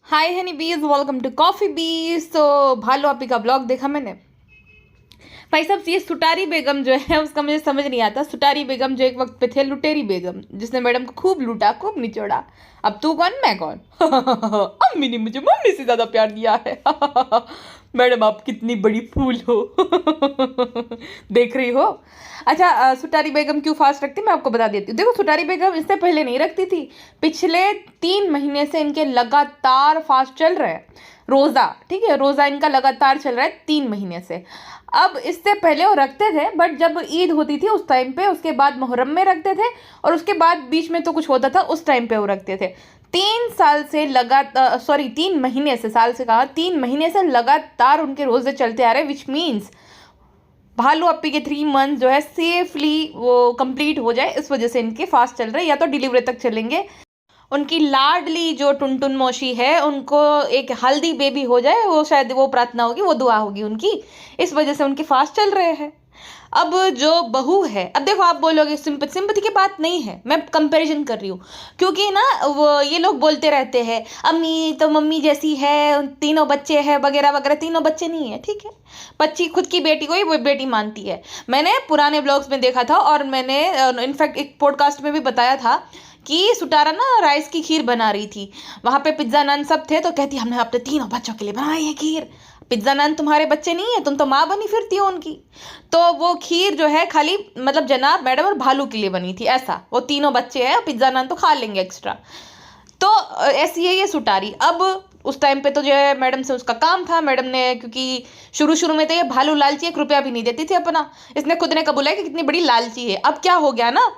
हाय हनी बीज, welcome to coffee बीज। तो भालू आपी का ब्लॉग देखा मैंने। भाई साहब, ये सुटारी बेगम जो है उसका मुझे समझ नहीं आता। सुटारी बेगम जो एक वक्त पे थे लुटेरी बेगम, जिसने मैडम को खूब लूटा खूब निचोड़ा। अब तू कौन मैं कौन? अम्मी ने मुझे मम्मी से ज्यादा प्यार दिया है। मैडम आप कितनी बड़ी फूल हो। देख रही हो। अच्छा, सुटारी बेगम क्यों फास्ट रखती मैं आपको बता देती हूँ। देखो, सुटारी बेगम इससे पहले नहीं रखती थी। पिछले 3 महीने से इनके लगातार फास्ट चल रहे हैं। रोजा, ठीक है, रोजा इनका लगातार चल रहा है 3 महीने से। अब इससे पहले वो रखते थे, बट जब ईद होती थी उस टाइम पे, उसके बाद मुहर्रम में रखते थे, और उसके बाद बीच में तो कुछ होता था उस टाइम पे वो रखते थे। 3 साल से लगातार, सॉरी 3 महीने से, साल से कहा, 3 महीने से लगातार उनके रोजे चलते आ रहे, विच मीन्स भालू अप्पी के 3 मंथ जो है सेफली वो कंप्लीट हो जाए, इस वजह से इनके फास्ट चल रहे, या तो डिलीवरी तक चलेंगे। उनकी लाडली जो टुनटुन मौसी है, उनको एक हेल्दी बेबी हो जाए, वो शायद वो प्रार्थना होगी, वो दुआ होगी उनकी, इस वजह से उनके फास्ट चल रहे हैं। अब जो बहू है, अब देखो आप बोलोगे सिंपैथी की बात नहीं है, मैं कंपैरिजन कर रही हूँ। क्योंकि ना वो ये लोग बोलते रहते हैं अम्मी तो मम्मी जैसी है, तीनों बच्चे हैं वगैरह वगैरह। तीनों बच्चे नहीं है, ठीक है। बच्ची खुद की बेटी को ही वो बेटी मानती है। मैंने पुराने ब्लॉग्स में देखा था, और मैंने इनफैक्ट एक पॉडकास्ट में भी बताया था कि सुटारा ना राइस की खीर बना रही थी। वहां पे पिज्जा नान सब थे, तो कहती हमने अपने तीनों बच्चों के लिए बनाई है खीर। पिज्जा नान तुम्हारे बच्चे नहीं है, तुम तो माँ बनी फिरती हो उनकी। तो वो खीर जो है खाली मतलब जनाब, मैडम और भालू के लिए बनी थी, ऐसा। वो तीनों बच्चे हैं, पिज्जा नान तो खा लेंगे एक्स्ट्रा। तो ऐसी है ये सुटारी। अब उस टाइम पे तो जो है मैडम से उसका काम था, मैडम ने, क्योंकि शुरू शुरू में तो ये भालू लालची, 1 रुपया भी नहीं देती थी अपना। इसने खुद ने कबूला है कि कितनी बड़ी लालची है। अब क्या हो गया ना,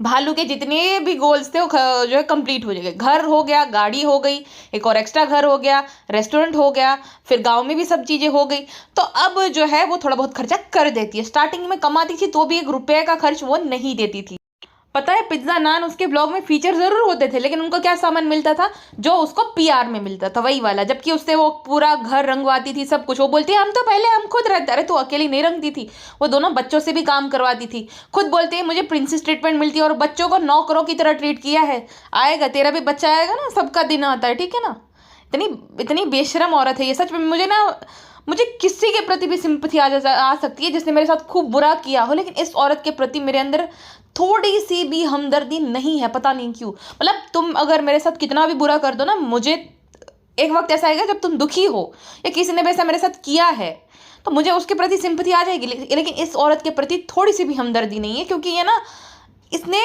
भालू के जितने भी गोल्स थे वो जो है कंप्लीट हो जाएंगे। घर हो गया, गाड़ी हो गई, एक और एक्स्ट्रा घर हो गया, रेस्टोरेंट हो गया, फिर गांव में भी सब चीज़ें हो गई। तो अब जो है वो थोड़ा बहुत खर्चा कर देती है। स्टार्टिंग में कमाती थी तो भी 1 रुपये का खर्च वो नहीं देती थी। पता है, पिज्जा नान उसके ब्लॉग में फीचर जरूर होते थे, लेकिन उनको क्या सामान मिलता था? जो उसको पीआर में मिलता था, वही वाला। जबकि उससे वो पूरा घर रंगवाती थी, सब कुछ। वो बोलती है हम तो पहले हम खुद रहते। अरे तू अकेली नहीं रंगती थी, वो दोनों बच्चों से भी काम करवाती थी। खुद बोलती है मुझे प्रिंसेस ट्रीटमेंट मिलती है, और बच्चों को नौकरों की तरह ट्रीट किया है। आएगा तेरा भी बच्चा आएगा ना, सबका दिन आता है, ठीक है ना। इतनी इतनी बेशरम औरत है ये, सच में। मुझे किसी के प्रति भी सिंपथी आ सकती है जिसने मेरे साथ खूब बुरा किया हो, लेकिन इस औरत के प्रति मेरे अंदर थोड़ी सी भी हमदर्दी नहीं है। पता नहीं क्यों। मतलब तुम अगर मेरे साथ कितना भी बुरा कर दो ना, मुझे एक वक्त ऐसा आएगा जब तुम दुखी हो, या किसी ने वैसा मेरे साथ किया है, तो मुझे उसके प्रति सिंपथी आ जाएगी। लेकिन इस औरत के प्रति थोड़ी सी भी हमदर्दी नहीं है, क्योंकि ये ना, इसने,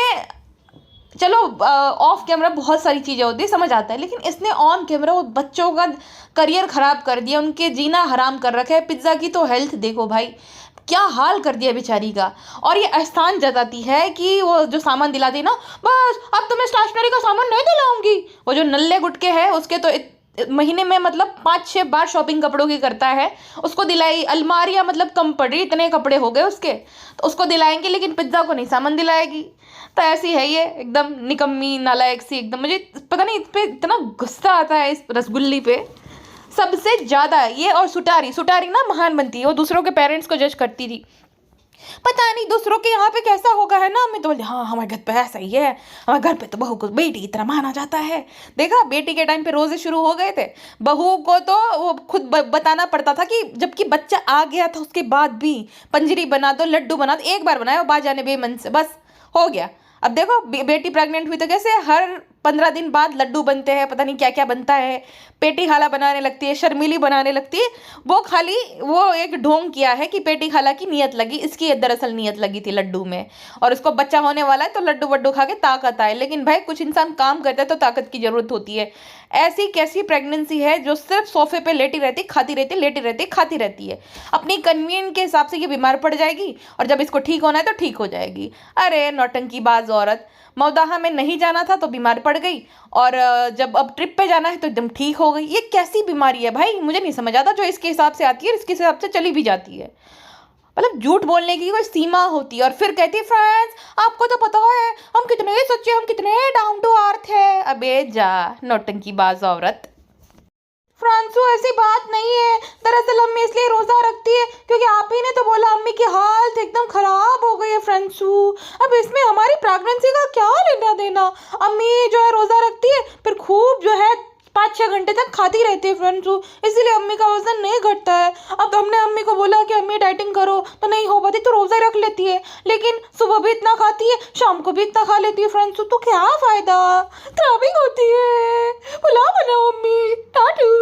चलो ऑफ कैमरा बहुत सारी चीज़ें होती है, समझ आता है, लेकिन इसने ऑन कैमरा वो बच्चों का करियर खराब कर दिया, उनके जीना हराम कर रखा है। पिज्ज़ा की तो हेल्थ देखो भाई, क्या हाल कर दिया बेचारी का। और ये एहसान जताती है कि वो जो सामान दिलाती है ना, बस अब तुम्हें स्टेशनरी का सामान नहीं दिलाऊंगी। वो जो नल्ले गुटके है उसके तो महीने में मतलब 5-6 बार शॉपिंग कपड़ों की करता है। उसको दिलाई अलमारियाँ, मतलब कम पड़ रही, इतने कपड़े हो गए उसके, तो उसको दिलाएंगे, लेकिन पिज्ज़ा को नहीं सामान दिलाएगी। तो ऐसी है ये, एकदम निकम्मी नालायक सी एकदम। मुझे पता नहीं इस पे इतना गुस्सा आता है, इस रसगुल्ली पे सबसे ज्यादा। ये और सुटारी सुटारी ना महान बनती है, वो दूसरों के पेरेंट्स को जज करती थी। पता नहीं दूसरों के यहाँ पे कैसा होगा, है ना। मैं तो बोली हाँ हमारे घर पे ऐसा ही है, हमारे घर पे तो बहू को बेटी की तरह माना जाता है। देखा, बेटी के टाइम पे रोजे शुरू हो गए थे, बहू को तो वो खुद बताना पड़ता था कि जबकि बच्चा आ गया था उसके बाद भी पंजरी बना दो, लड्डू बना दो। एक बार बनाया, बाज जाने बेमन से, बस हो गया। अब देखो बेटी प्रेग्नेंट हुई तो कैसे हर 15 दिन बाद लड्डू बनते हैं, पता नहीं क्या क्या बनता है। पेटी खाला बनाने लगती है, शर्मीली बनाने लगती है। वो खाली वो एक ढोंग किया है कि पेटी खाला की नियत लगी, इसकी दरअसल नियत लगी थी लड्डू में, और उसको बच्चा होने वाला है तो लड्डू वड्डू खा के ताकत आए। लेकिन भाई कुछ इंसान काम करता है तो ताकत की जरूरत होती है। ऐसी कैसी प्रेगनेंसी है जो सिर्फ सोफे पे लेटी रहती, खाती रहती, लेटी रहती, खाती रहती है। अपनी कन्वीनियंट के हिसाब से ये बीमार पड़ जाएगी, और जब इसको ठीक होना है तो ठीक हो जाएगी। अरे नौटंकीबाज औरत, मौदाहा में नहीं जाना था तो बीमार पड़ गई, और जब अब ट्रिप पे जाना है तो एकदम ठीक हो गई। ये कैसी बीमारी है भाई, मुझे नहीं समझ आता। जो इसके हिसाब से आती है इसके हिसाब से चली भी जाती है। मतलब झूठ बोलने की कोई सीमा होती है। और फिर कहती है फ्रेंड्स आपको तो पता है हम कितने सच्चे, हम कितने डाउन टू अर्थ है। अबे जा नौटंकीबाज औरत। फ्रांसू ऐसी बात नहीं है, दरअसल अम्मी इसलिए रोजा रखती है क्योंकि आप ही ने तो बोला अम्मी की हालत एकदम खराब हो गई है फ्रांसू। अब इसमें हमारी प्रेगनेंसी का क्या लेना देना। अम्मी जो है रोजा रखती है, फिर खूब जो है 5-6 घंटे तक खाती रहती है फ्रेंड्स, इसीलिए अम्मी का वजन नहीं घटता है। अब हमने अम्मी को बोला कि अम्मी डाइटिंग करो, तो नहीं हो पाती, तो रोज़ा रख लेती है, लेकिन सुबह भी इतना खाती है, शाम को भी इतना खा लेती है फ्रेंड्स, तो क्या फ़ायदा, क्राविंग होती है। पुलाव बनाओ अम्मी, टाटू।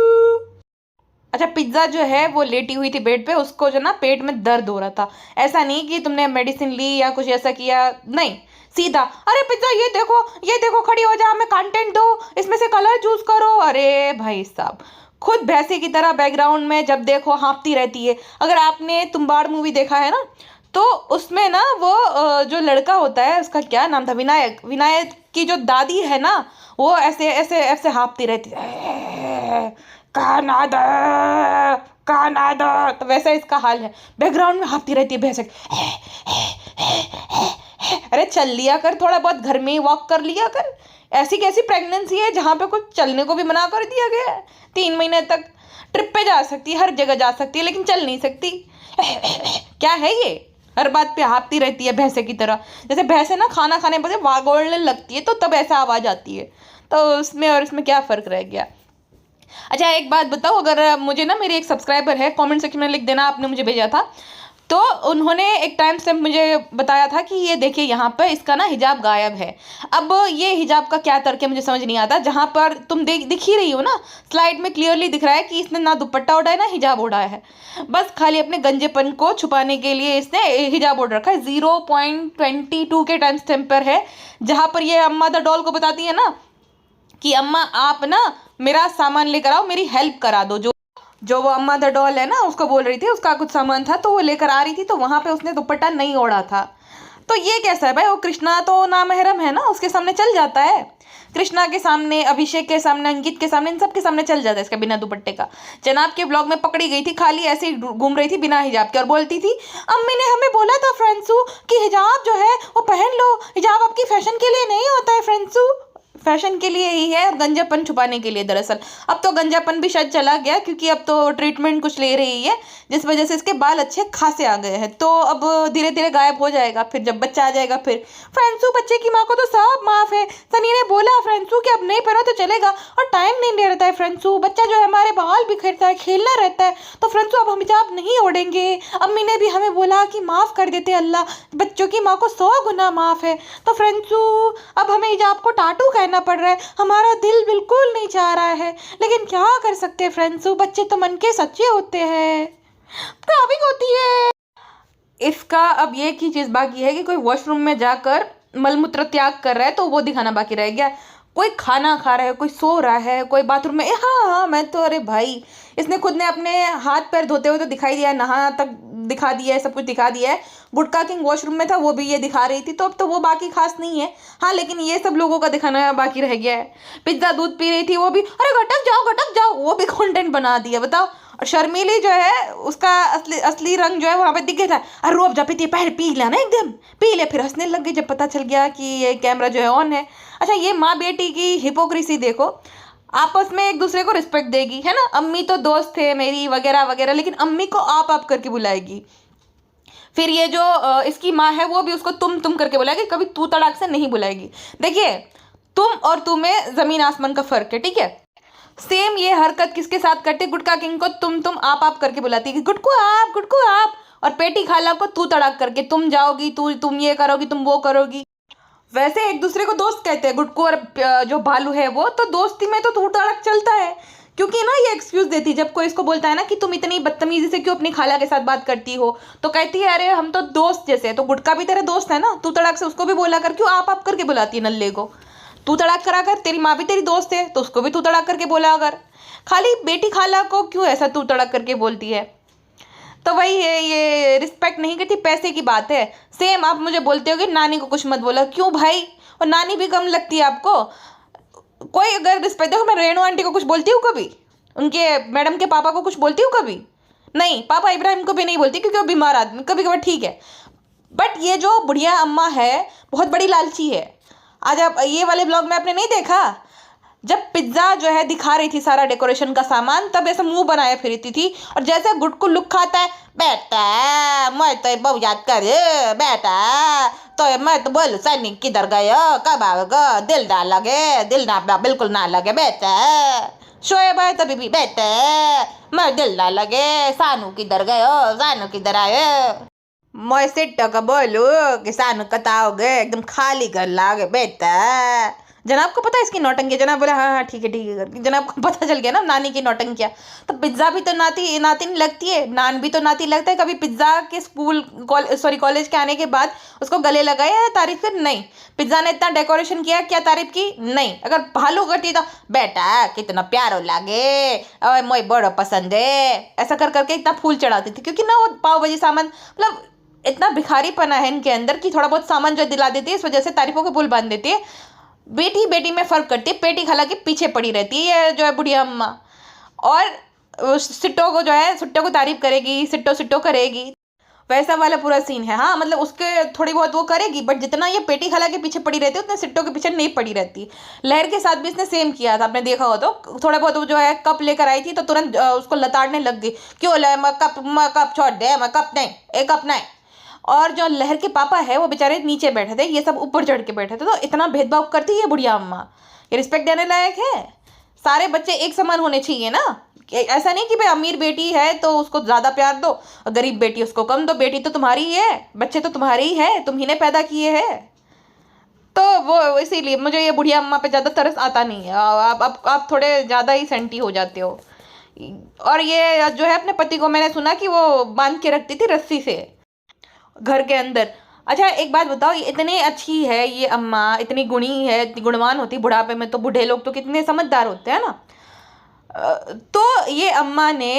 अच्छा, पिज्ज़ा जो है वो लेटी हुई थी बेड पे, उसको जो ना पेट में दर्द हो रहा था। ऐसा नहीं कि तुमने मेडिसिन ली या कुछ ऐसा किया, नहीं, सीधा अरे पिज्ज़ा ये देखो खड़ी हो जा, हमें कंटेंट दो, इसमें से कलर चूज करो। अरे भाई साहब, खुद भैंसे की तरह बैकग्राउंड में जब देखो हाँफती रहती है। अगर आपने तुम्बाड़ मूवी देखा है ना, तो उसमें ना वो जो लड़का होता है, उसका क्या नाम था, विनायक, विनायक की जो दादी है ना, वो ऐसे ऐसे ऐसे हाँफती रहती है, खाना दो, खाना दो। तो वैसा इसका हाल है, बैकग्राउंड में हाँफती रहती है भैंस। अरे चल लिया कर, थोड़ा बहुत घर में ही वॉक कर लिया कर। ऐसी कैसी प्रेगनेंसी है जहाँ पे कुछ चलने को भी मना कर दिया गया है? 3 महीने तक ट्रिप पे जा सकती है, हर जगह जा सकती है, लेकिन चल नहीं सकती। क्या है ये, हर बात पे हाँफती रहती है भैंसे की तरह। जैसे भैंसे ना खाना खाने पर वागोड़ने लगती है, तो तब ऐसा आवाज़ आती है। तो उसमें और इसमें क्या फ़र्क रह गया। अच्छा एक बात बताओ, अगर मुझे ना, मेरी एक सब्सक्राइबर है, कमेंट सेक्शन में लिख देना, आपने मुझे भेजा था, तो उन्होंने एक टाइम स्टैम्प मुझे बताया था कि ये देखिए यहाँ पर इसका ना हिजाब गायब है। अब ये हिजाब का क्या तर्क है मुझे समझ नहीं आता। जहाँ पर तुम दिख ही रही हो ना, स्लाइड में क्लियरली दिख रहा है कि इसने ना दुपट्टा ओढ़ा है ना हिजाब ओढ़ा है, बस खाली अपने गंजेपन को छुपाने के लिए इसने हिजाब ओढ़ रखा है। 0.22 के टाइम स्टैम्प पर है, जहाँ पर ये अम्मा द डॉल को बताती है ना कि अम्मा आप ना मेरा सामान लेकर आओ, मेरी हेल्प करा दो। जो वो अम्मा द डॉल है ना, उसको बोल रही थी, उसका कुछ सामान था तो वो लेकर आ रही थी, तो वहाँ पे उसने दुपट्टा नहीं ओढ़ा था। तो ये कैसा है भाई, वो कृष्णा तो नामहरम है ना, उसके सामने चल जाता है, कृष्णा के सामने, अभिषेक के सामने, अंकित के सामने, इन सब के सामने चल जाता है इसका बिना दुपट्टे का। जनाब के ब्लॉग में पकड़ी गई थी, खाली ऐसे ही घूम रही थी बिना हिजाब के, और बोलती थी अम्मी ने हमें बोला था फ्रेंड्सू कि हिजाब जो है वो पहन लो, हिजाब आपकी फैशन के लिए नहीं होता है फ्रेंड्सू, फैशन के लिए ही है, और गंजापन छुपाने के लिए दरअसल। अब तो गंजापन भी शायद चला गया, क्योंकि अब तो ट्रीटमेंट कुछ ले रही है, जिस वजह से इसके बाल अच्छे खासे आ गए हैं। तो अब धीरे धीरे गायब हो जाएगा, फिर जब बच्चा आ जाएगा फिर। फ्रेंड्सू बच्चे की माँ को तो सब माफ़ है, सनी ने बोला फ्रेंड्सू कि अब नहीं पहनो तो चलेगा, और टाइम नहीं दे रहता है फ्रेंड्सू, बच्चा जो है हमारे बाल बिखेरता है, खेलना रहता है, तो फ्रेंड्सू अब हम हिजाब नहीं ओढ़ेंगे। अम्मी ने भी हमें बोला कि माफ़ कर देते अल्लाह, बच्चों की माँ को 100 गुना माफ़ है। तो फ्रेंड्सू अब हमें हिजाब को टाटू कहना पड़ रहा है, हमारा दिल बिल्कुल नहीं चाह रहा है, लेकिन क्या कर सकते हैं फ्रेंड्सू, बच्चे तो मन के सच्चे होते हैं, क्राविंग होती है। इसका अब ये की चीज़ बाकी है कि कोई वॉशरूम में जाकर मलमूत्र त्याग कर रहा है, तो वो दिखाना बाकी रह गया। कोई खाना खा रहा है, कोई सो रहा है, कोई बाथरूम में, हाँ हाँ मैं तो, अरे भाई इसने खुद ने अपने हाथ पैर धोते हुए तो दिखाई दिया है, नहा तक दिखा दिया है, सब कुछ दिखा दिया है। गुटका किंग वॉशरूम में था, वो भी ये दिखा रही थी, तो अब तो वो बाकी खास नहीं है। हाँ लेकिन ये सब लोगों का दिखाना बाकी रह गया है। पिज्ज़ा दूध पी रही थी, वो भी अरे गटक जाओ, वो भी कंटेंट बना दिया, बताओ। और शर्मीली जो है, उसका असली रंग जो है वहाँ पे दिख गया था, अरे रो अब जा पीती, पहले पी लेना एकदम पी ले, फिर हंसने लग गई जब पता चल गया कि ये कैमरा जो है ऑन है। अच्छा ये माँ बेटी की हिपोक्रेसी देखो, आपस में एक दूसरे को रिस्पेक्ट देगी, है ना, अम्मी तो दोस्त थे मेरी वगैरह वगैरह, लेकिन अम्मी को आप करके बुलाएगी। फिर ये जो इसकी माँ है, वो भी उसको तुम करके बुलाएगी, कभी तू तड़ाक से नहीं बुलाएगी। देखिए तुम और तू में ज़मीन आसमान का फ़र्क है, ठीक है। सेम ये हरकत किसके साथ करती, गुटका किंग को तुम आप करके बुलाती है कि गुटकू आप, और पेटी खाला को तू तड़ाक करके, तुम जाओगी, तुम ये करोगी, तुम वो करोगी। वैसे एक दूसरे को दोस्त कहते हैं, गुटकू और जो भालू है वो, तो दोस्ती में तो तू तड़ाक चलता है, क्योंकि ना ये एक्सक्यूज देती है जब कोई इसको बोलता है ना कि तुम इतनी बदतमीजी से क्यों अपनी खाला के साथ बात करती हो, तो कहती है अरे हम तो दोस्त जैसे हैं। तो गुटका भी तेरा दोस्त है ना, तू तड़ाक से उसको भी बोला कर, क्यों आप करके बुलाती है नल्ले को, तू तड़ाक करा कर। तेरी माँ भी तेरी दोस्त है, तो उसको भी तू तड़ाक करके बोला कर, खाली बेटी खाला को क्यों ऐसा तू तड़ाक करके बोलती है। तो वही है, ये रिस्पेक्ट नहीं करती, पैसे की बात है। सेम आप मुझे बोलते हो कि नानी को कुछ मत बोला, क्यों भाई, और नानी भी कम लगती है आपको। कोई अगर रिस्पेक्ट, देखो मैं रेणु आंटी को कुछ बोलती हूँ कभी, उनके मैडम के पापा को कुछ बोलती हूँ कभी नहीं, पापा इब्राहिम को भी नहीं बोलती क्योंकि वो बीमार आदमी, कभी कभी ठीक है। बट ये जो बुढ़िया अम्मा है बहुत बड़ी लालची है। आज आप ये वाले ब्लॉग में आपने नहीं देखा, जब पिज्ज़ा जो है दिखा रही थी सारा डेकोरेशन का सामान, तब ऐसा मुंह बनाए फिरती थी, और जैसे गुटकू लुक खाता है, बेटा मैं तो बहुत याद कर बेटा, तो मैं तो बोल सनी किधर गए, कब आओगे, दिल ना लगे, दिल ना बिल्कुल ना लगे बेटा, शोएब आए तभी भी बेटे मैं दिल ना लगे, सानू किधर गए हो, सानू किधर आए। मैं सिट्टो को बोलू कि सानू कताओगे, एकदम खाली कर लाओगे बेटा। जनाब को पता है इसकी नौटंकी? जनाब बोले हाँ हाँ ठीक है करके जनाब को पता चल गया ना नानी की नौटंकिया। तो पिज्ज़ा भी तो नातिन लगती है, नान भी तो नाती लगता है। कभी पिज्ज़ा के स्कूल कॉलेज के आने के बाद उसको गले लगाया है, तारीफ कर? नहीं। पिज्ज़ा ने इतना डेकोरेशन किया, क्या तारीफ की? नहीं। अगर भालू करती तो बेटा कितना प्यारो लागे, ओए मोई बड़ो पसंद है, ऐसा कर करके इतना फूल चढ़ाती थी। क्योंकि ना वो पाव भाजी सामान मतलब इतना भिखारीपना है इनके अंदर कि थोड़ा बहुत सामान जो दिला देती है, इस वजह से तारीफों के पुल बांध देती है। बेटी बेटी में फर्क करती है, पेटी खला के पीछे पड़ी रहती है जो है बुढ़िया अम्मा। और सिट्टो को जो है सिट्टो को तारीफ करेगी, सिट्टो सिट्टो करेगी, वैसा वाला पूरा सीन है। हाँ मतलब उसके थोड़ी बहुत वो करेगी, बट जितना ये पेटी खला के पीछे पड़ी रहती है उतना सिट्टो के पीछे नहीं पड़ी रहती। लहर के साथ भी इसने सेम किया था, आपने देखा हो तो। थोड़ा बहुत वो जो है कप लेकर आई थी तो तुरंत उसको लताड़ने लग गई, क्यों ले कप छोड़ दे, मैं कप नहीं, एक कप नहीं। और जो लहर के पापा है वो बेचारे नीचे बैठे थे, ये सब ऊपर चढ़ के बैठे थे। तो इतना भेदभाव करती है बुढ़िया अम्मा, ये रिस्पेक्ट देने लायक है? सारे बच्चे एक समान होने चाहिए ना। ऐसा नहीं कि भाई अमीर बेटी है तो उसको ज़्यादा प्यार दो, गरीब बेटी उसको कम दो। बेटी तो तुम्हारी ही है, बच्चे तो तुम्हारे ही है, तुम ही ने पैदा किए हैं। तो वो इसीलिए मुझे ये बुढ़िया अम्मा पे ज़्यादा तरस आता नहीं है। आप थोड़े ज़्यादा ही सेंटी हो जाते हो। और ये जो है अपने पति को मैंने सुना कि वो बांध के रखती थी रस्सी से घर के अंदर। अच्छा एक बात बताओ, ये इतनी अच्छी है ये अम्मा, इतनी गुणी है, इतनी गुणवान होती, बुढ़ापे में तो बूढ़े लोग तो कितने समझदार होते हैं ना। तो ये अम्मा ने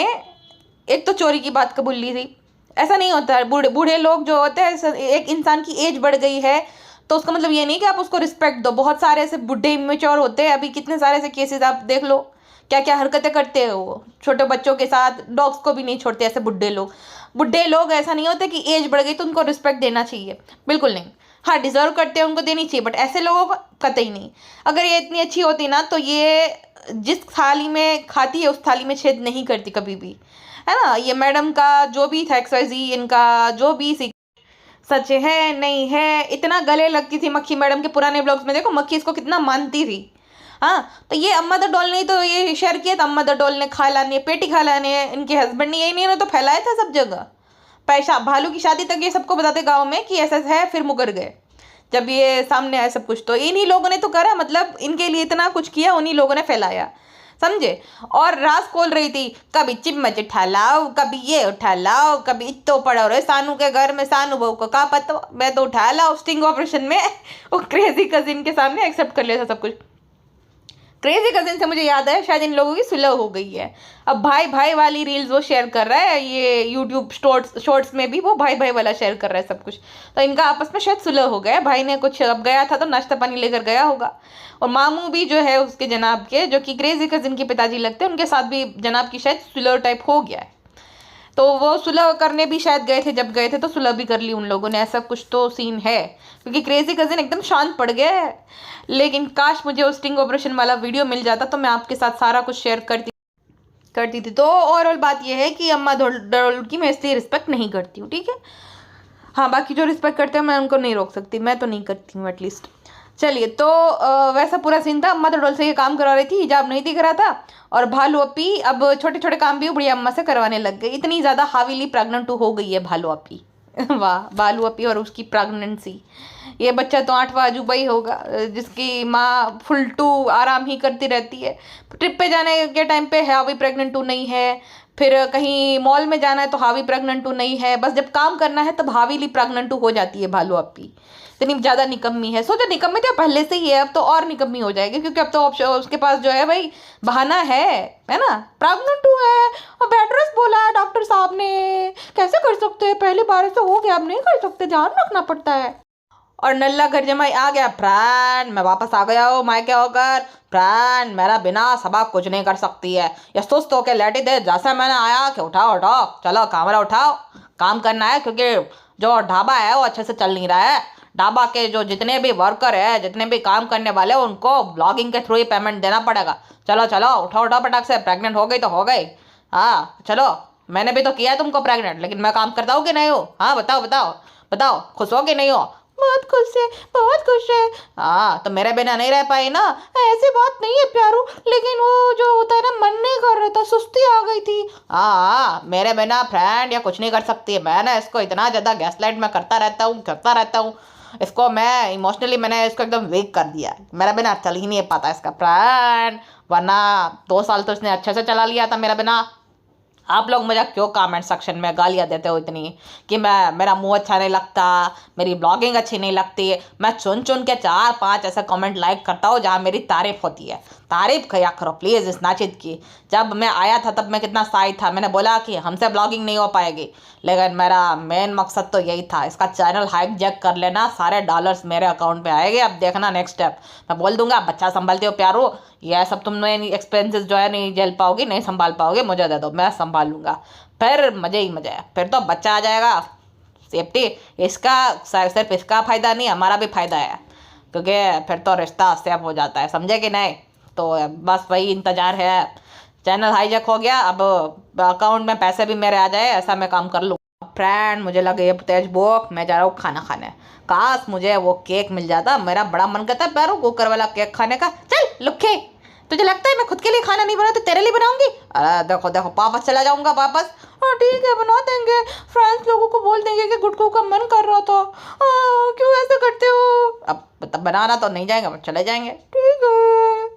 एक तो चोरी की बात कबूल ली थी। ऐसा नहीं होता है, बूढ़े लोग जो होते हैं, एक इंसान की एज बढ़ गई है तो उसका मतलब ये नहीं कि आप उसको रिस्पेक्ट दो। बहुत सारे ऐसे बुढ़े इमेच्योर होते हैं, अभी कितने सारे ऐसे केसेस आप देख लो, क्या क्या हरकतें करते हैं वो छोटे बच्चों के साथ, डॉग्स को भी नहीं छोड़ते ऐसे बुढ़े लोग। बुढ़े लोग ऐसा नहीं होता कि एज बढ़ गई तो उनको रिस्पेक्ट देना चाहिए, बिल्कुल नहीं। हाँ डिजर्व करते हैं, उनको देनी चाहिए, बट ऐसे लोगों को कतई नहीं। अगर ये इतनी अच्छी होती ना तो ये जिस थाली में खाती है उस थाली में छेद नहीं करती कभी भी, है ना। ये मैडम का जो भी था XYZ, इनका जो भी सच है नहीं है, इतना गले लगती थी मक्खी मैडम के पुराने ब्लॉग्स में। देखो मक्खी इसको कितना मानती थी। हाँ तो ये अम्मा द डॉल ने तो ये शेयर किया था, अम्मा द डॉल ने खा लानी है, पेटी खा लानी है, इनके हस्बैंड ने यही नहीं तो फैलाया था सब जगह। पैसा भालू की शादी तक ये सबको बताते गाँव में कि ऐसा है, फिर मुकर गए जब ये सामने आया सब कुछ। तो इन्हीं लोगों ने तो करा, मतलब इनके लिए इतना कुछ किया, उन्हीं लोगों ने फैलाया, समझे। और राज खोल रही थी, कभी चिम्मच उठा लाओ, कभी ये उठा लाओ, कभी इतो पड़ा रहे सानू के घर में, सानू बहू को का पता, मैं तो उठा लाओ स्टिंग ऑपरेशन में। वो क्रेजी कजिन के सामने एक्सेप्ट कर लिया था सब कुछ। क्रेजी कजिन से मुझे याद है शायद इन लोगों की सुलह हो गई है। अब भाई भाई वाली रील्स वो शेयर कर रहा है, ये यूट्यूब शॉर्ट्स में भी वो भाई भाई वाला शेयर कर रहा है सब कुछ। तो इनका आपस में शायद सुलह हो गया, भाई ने कुछ अब गया था तो नाश्ता पानी लेकर गया होगा। और मामू भी जो है उसके जनाब के, जो कि क्रेजी कजिन के पिताजी लगते हैं, उनके साथ भी जनाब की शायद सुलह टाइप हो गया है। तो वो सुलह करने भी शायद गए थे, जब गए थे तो सुलह भी कर ली उन लोगों ने, ऐसा कुछ तो सीन है। क्योंकि क्रेजी कजिन एकदम शांत पड़ गया है। लेकिन काश मुझे उस स्टिंग ऑपरेशन वाला वीडियो मिल जाता तो मैं आपके साथ सारा कुछ शेयर करती थी। तो ओवरऑल बात यह है कि अम्मा डोल की मैं इसलिए रिस्पेक्ट नहीं करती हूँ, ठीक है। हाँ बाकी जो रिस्पेक्ट करते हैं मैं उनको नहीं रोक सकती, मैं तो नहीं करती हूँ एटलीस्ट। चलिए तो वैसा पूरा सीन था। अम्मा तो डोल से ये काम करवा रही थी, हिजाब नहीं दिख रहा था। और भालू अपी अब छोटे छोटे काम भी बुढ़िया अम्मा से करवाने लग गई। इतनी ज़्यादा हावीली प्रेग्नेंट हो गई है भालू अपी। वाह भालू अपी और उसकी प्रेगनेंसी। ये बच्चा तो 8वां अजूबा ही होगा, जिसकी माँ फुल टू आराम ही करती रहती है। ट्रिप पे जाने के टाइम पे हावी प्रेग्नेंट नहीं है, फिर कहीं मॉल में जाना है तो हावी प्रेग्नेंट नहीं है, बस जब काम करना है तब हावीली प्रेग्नेंट हो जाती है भालू अपी। इतनी ज़्यादा निकम्मी है। सोचो निकम्मी तो पहले से ही है, अब तो और निकम्मी हो जाएगी क्योंकि अब तो ऑप्शन उसके पास जो है भाई बहाना है ना। प्रेग्नेंट है और बेड रेस्ट बोला है डॉक्टर साहब ने, कैसे कर सकते हैं, पहली बार से हो गया, अब नहीं कर सकते, ध्यान रखना पड़ता है। और नल्ला घर जमाई आ गया, प्राण मैं वापस आ गया हूँ मायके होकर, प्राण मेरा बिना सबक कुछ नहीं कर सकती है, ये सुस्त होके लेटी दे जैसे मैंने आया कि उठाओ उठाओ चलो कैमरा उठाओ, काम करना है। क्योंकि जो ढाबा है वो अच्छे से चल नहीं रहा है। ढाबा के जो जितने भी वर्कर है, जितने भी काम करने वाले, उनको ब्लॉगिंग के थ्रू ही पेमेंट देना पड़ेगा। चलो चलो उठाओ उठाओ पटाख से, प्रेग्नेंट हो गई तो हो गई। हाँ चलो, मैंने भी तो किया है तुमको प्रेग्नेंट, लेकिन मैं काम करता हूँ कि नहीं हूँ? हाँ बताओ बताओ बताओ, खुश हो कि नहीं हो? बहुत खुश है, बहुत खुश है। हाँ तो मेरे बिना नहीं रह पाई ना? ऐसी बात नहीं है प्यारू, लेकिन वो जो होता है ना, मन नहीं कर रहा था, सुस्ती आ गई थी। हाँ मेरे बिना फ्रेंड या कुछ नहीं कर सकती है। मैं ना इसको इतना ज़्यादा गैसलाइट में करता रहता हूँ। इसको मैं इमोशनली मैंने इसको एकदम वीक कर दिया। मेरा बिना चल ही नहीं पाता इसका फ्रेंड, वरना 2 साल तो इसने अच्छे से चला लिया था मेरा बिना। आप लोग मुझे क्यों कमेंट सेक्शन में गालियाँ देते हो इतनी कि मेरा मुंह अच्छा नहीं लगता, मेरी ब्लॉगिंग अच्छी नहीं लगती? मैं चुन चुन के 4-5 ऐसे कमेंट लाइक करता हूँ जहाँ मेरी तारीफ होती है। तारीफ किया करो प्लीज़ इस नाचिद की। जब मैं आया था तब मैं कितना शाय था, मैंने बोला कि हमसे ब्लॉगिंग नहीं हो पाएगी, लेकिन मेरा मेन मकसद तो यही था, इसका चैनल हाइक जैक कर लेना, सारे डॉलर्स मेरे अकाउंट पे आएंगे। अब देखना नेक्स्ट स्टेप, मैं बोल दूंगा बच्चा संभालते हो प्यारो, यह सब तुमने एक्सपेंसेस जो है नहीं झेल पाओगी, नहीं संभाल पाओगे, मुझे दे दो, मैं संभाल लूँगा। फिर मज़े ही मज़े है, फिर तो बच्चा आ जाएगा, सेफ्टी। इसका सिर्फ इसका फ़ायदा नहीं, हमारा भी फ़ायदा है, क्योंकि फिर तो रिश्ता सेफ हो जाता है, समझे कि नहीं? तो बस वही इंतज़ार है। चैनल हाईजैक हो गया, अब अकाउंट में पैसे भी मेरे आ जाए, ऐसा मैं काम कर लूँ। फ्रेंड मुझे लगे ये तेज भूख, मैं जा रहा हूँ खाना खाने। काश मुझे वो केक मिल जाता, मेरा बड़ा मन करता है पैरों कुकर वाला केक खाने का। चल लुखे, तुझे लगता है मैं खुद के लिए खाना नहीं बना तो तेरे लिए बनाऊंगी? अरे देखो देखो, वापस चला जाऊंगा वापस। हाँ ठीक है, बना देंगे, फ्रेंड्स लोगों को बोल देंगे कि गुटकू का मन कर रहा था। क्यों ऐसा करते हो? अब तब बनाना तो नहीं जाएगा, चले जाएंगे, ठीक है।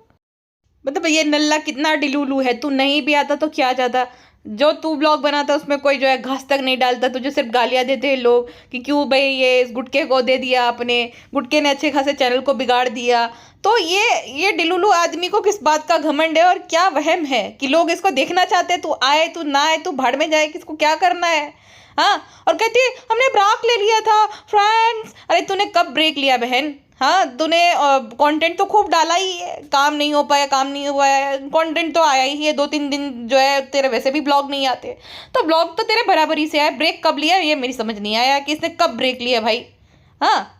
मतलब ये नल्ला कितना डिलूलू है, तू नहीं भी आता तो क्या जाता। जो तू ब्लॉग बनाता उसमें कोई जो है घास तक नहीं डालता, तुझे सिर्फ गालियां देते हैं लोग कि क्यों भाई ये इस गुटके को दे दिया आपने, गुटके ने अच्छे खासे चैनल को बिगाड़ दिया। तो ये डिलूलू आदमी को किस बात का घमंड है और क्या वहम है कि लोग इसको देखना चाहते हैं? तू आए तू ना आए, तू भाड़ में जाए, किसको क्या करना है? हाँ, और कहती है हमने ब्रेक ले लिया था फ्रेंड्स। अरे तूने कब ब्रेक लिया बहन? हाँ, तूने कंटेंट तो खूब डाला ही है, काम नहीं हो पाया, काम नहीं हुआ है, कंटेंट तो आया ही है। 2-3 दिन जो है तेरे वैसे भी ब्लॉग नहीं आते, तो ब्लॉग तो तेरे बराबरी से आए। ब्रेक कब लिया ये मेरी समझ नहीं आया कि इसने कब ब्रेक लिया भाई। हाँ,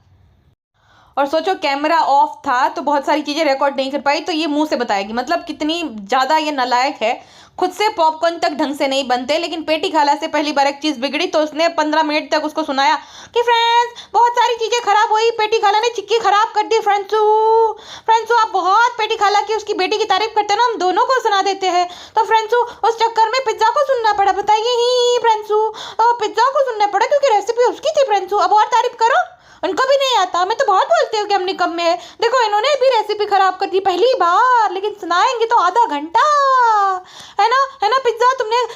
और सोचो कैमरा ऑफ था तो बहुत सारी चीज़ें रिकॉर्ड नहीं कर पाई, तो ये मुंह से बताएगी। मतलब कितनी ज़्यादा ये नालायक है, खुद से पॉपकॉर्न तक ढंग से नहीं बनते, लेकिन पेटी खाला से पहली बार एक चीज़ बिगड़ी तो उसने 15 मिनट तक उसको सुनाया कि फ्रेंड्स बहुत सारी चीज़ें खराब हुई, पेटी खाला ने चिक्की खराब कर दी। फ्रेंड्सू आप बहुत पेटी खाला की उसकी बेटी की तारीफ करते हैं ना, हम दोनों को सुना देते हैं। तो फ्रेंड्सू उस चक्कर में पिज्ज़ा को सुनना पड़ा, बताइए ही फ्रेंड्सू, पिज्ज़ा को सुनना पड़ा क्योंकि रेसिपी उसकी थी। फ्रेंड्सू अब और तारीफ करो, उनको भी नहीं आता। मैं तो बहुत बोलती हूँ कि हम निकम्मे में है, देखो इन्होंने भी रेसिपी खराब कर दी पहली बार, लेकिन सुनाएंगे तो आधा घंटा, है ना पिज्ज़ा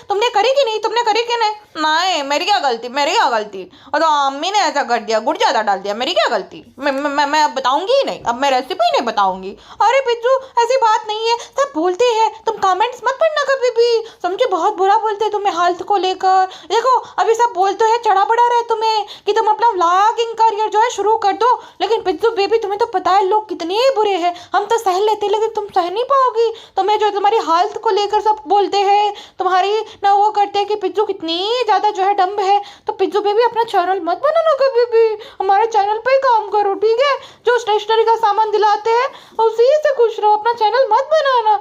तुमने करी कि नहीं, तुमने करी कि नहीं? नहीं मेरी क्या गलती, और तो अम्मी ने ऐसा कर दिया, गुड़ ज़्यादा डाल दिया, मेरी क्या गलती? मैं अब बताऊंगी ही नहीं, अब मैं रेसिपी नहीं बताऊंगी। अरे पिज्जू ऐसी बात नहीं है, सब बोलते हैं, तुम कमेंट्स मत पढ़ना कभी भी, समझे? बहुत बुरा बोलते हैं तुम्हें हेल्थ को लेकर। देखो अभी सब बोलते हैं, चढ़ा बढ़ा रहे तुम्हें कि तुम अपना व्लॉगिंग करियर जो है शुरू कर दो, लेकिन पिज्जू बेबी तुम्हें तो पता है लोग कितने बुरे हैं। हम तो सह लेते लेकिन तुम सह नहीं पाओगी। तुम्हें जो तुम्हारी हेल्थ को लेकर सब बोलते हैं, तुम्हारी ना वो करते हैं कि पिज्जू कितनी ज़्यादा जो है डम्ब है। तो पिज्जू बेबी अपना चैनल मत बनाना कभी भी, हमारे चैनल पे ही काम करो, ठीक है? जो स्टेशनरी का सामान दिलाते हैं उसी से खुश रहो, अपना चैनल मत बनाना।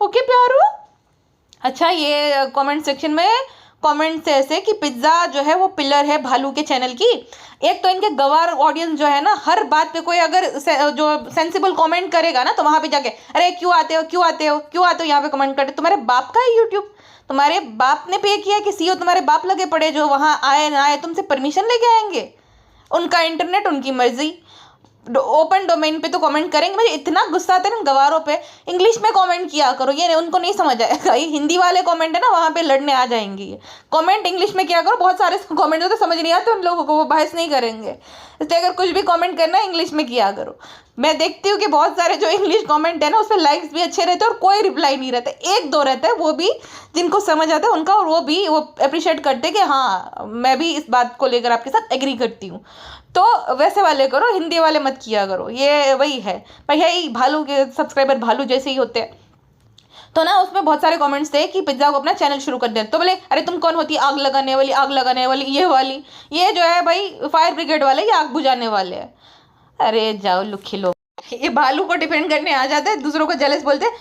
ओके प्यारो। अच्छा, ये कमेंट सेक्शन में कमेंट्स ऐसे कि पिज्ज़ा जो है वो पिलर है भालू के चैनल की। एक तो इनके गवार ऑडियंस जो है ना, हर बात पे कोई अगर जो सेंसिबल कमेंट करेगा ना तो वहाँ पे जाके अरे क्यों आते हो यहाँ पे कमेंट करते। तुम्हारे बाप का है यूट्यूब, तुम्हारे बाप ने पे किया कि सीईओ तुम्हारे बाप लगे पड़े जो वहाँ आए ना आए तुमसे परमिशन लेके आएंगे? उनका इंटरनेट, उनकी मर्जी, ओपन डोमेन पे तो कमेंट करेंगे। मुझे इतना गुस्सा आता है ना गवारों पे, इंग्लिश में कमेंट किया करो, ये उनको नहीं समझ आएगा। ये हिंदी वाले कमेंट है ना, वहाँ पे लड़ने आ जाएंगी। कमेंट इंग्लिश में किया करो, बहुत सारे कमेंट होते समझ नहीं आते उन लोगों को, वो बहस नहीं करेंगे, इसलिए अगर कुछ भी कमेंट करना है इंग्लिश में किया करो। मैं देखती हूँ कि बहुत सारे जो इंग्लिश कमेंट है ना उस पर लाइक्स भी अच्छे रहते हैं और कोई रिप्लाई नहीं रहता, 1-2 रहता है, वो भी जिनको समझ आता है उनका, और वो भी वो अप्रिशिएट करते हैं कि हाँ मैं भी इस बात को लेकर आपके साथ एग्री करती हूँ। तो वैसे वाले करो, हिंदी वाले मत किया करो। ये वही है भाई, यही भालू के सब्सक्राइबर भालू जैसे ही होते हैं। तो ना उसमें बहुत सारे कमेंट्स थे कि पिज्ज़ा को अपना चैनल शुरू कर दे। तो बोले अरे तुम कौन होती आग लगाने वाली, ये जो है भाई फायर ब्रिगेड वाले, ये आग बुझाने वाले हैं। अरे जाओ लुखी लोग, ये भालू को डिफेंड करने आ जाते हैं, दूसरों को जेलस बोलते हैं।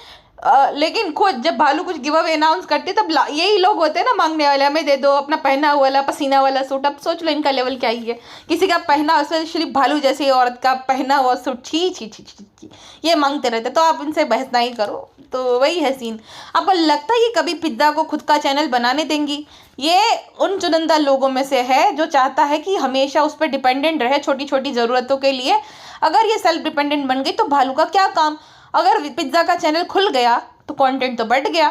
लेकिन खुद जब भालू कुछ गिव अवे अनाउंस करते तब यही लोग होते हैं ना मांगने वाले, हमें दे दो अपना पहना हुआ वाला पसीना वाला सूट। अब सोच लो इनका लेवल क्या ही है, किसी का पहना, स्पेशली भालू जैसी औरत का पहना हुआ सूट, छी छी छी छी छी ये मांगते रहते। तो आप उनसे बहस नहीं करो। तो वही है सीन। आपको लगता है कि कभी पिज्ज़ा को खुद का चैनल बनाने देंगी? ये उन चुनिंदा लोगों में से है जो चाहता है कि हमेशा उस पर डिपेंडेंट रहे छोटी छोटी ज़रूरतों के लिए। अगर ये सेल्फ डिपेंडेंट बन गई तो भालू का क्या काम? अगर पिज्ज़ा का चैनल खुल गया तो कंटेंट तो बढ़ गया।